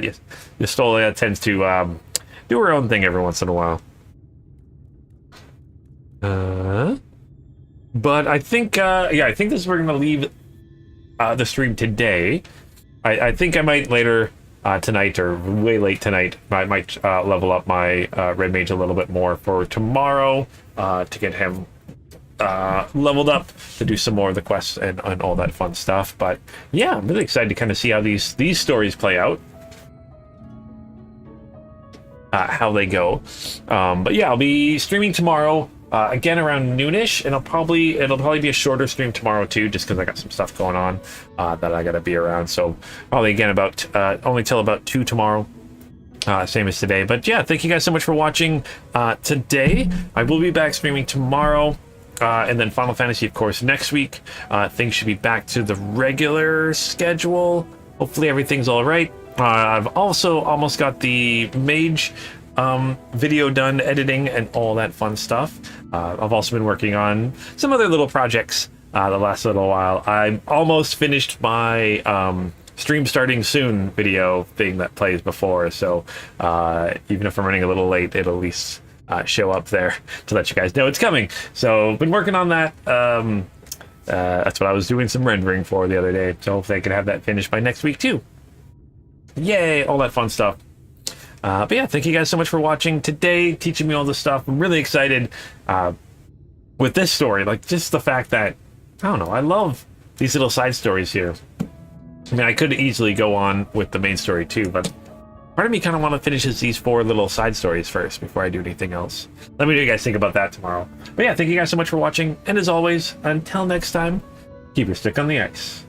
Yustola tends to... do her own thing every once in a while. But I think, I think this is where we're going to leave the stream today. I think I might later tonight, or way late tonight, I might level up my Red Mage a little bit more for tomorrow to get him leveled up to do some more of the quests and all that fun stuff. But yeah, I'm really excited to kind of see how these stories play out. How they go. But yeah, I'll be streaming tomorrow again around noonish, and it'll probably be a shorter stream tomorrow too, just because I got some stuff going on that I gotta be around. So probably again about only till about 2 tomorrow. Same as today. But yeah, thank you guys so much for watching today. I will be back streaming tomorrow. And then Final Fantasy, of course, next week. Things should be back to the regular schedule. Hopefully everything's all right. I've also almost got the mage video done, editing and all that fun stuff. I've also been working on some other little projects the last little while. I'm almost finished my stream starting soon video thing that plays before, so even if I'm running a little late, it'll at least show up there to let you guys know it's coming. So been working on that. That's what I was doing some rendering for the other day, so hopefully I can have that finished by next week too. Yay, all that fun stuff. But yeah, thank you guys so much for watching today, teaching me all this stuff. I'm really excited with this story, like just the fact that, I don't know, I love these little side stories here. I mean, I could easily go on with the main story too, but part of me kind of want to finish these 4 little side stories first before I do anything else. Let me know what you guys think about that tomorrow. But yeah, thank you guys so much for watching, and as always, until next time, keep your stick on the ice.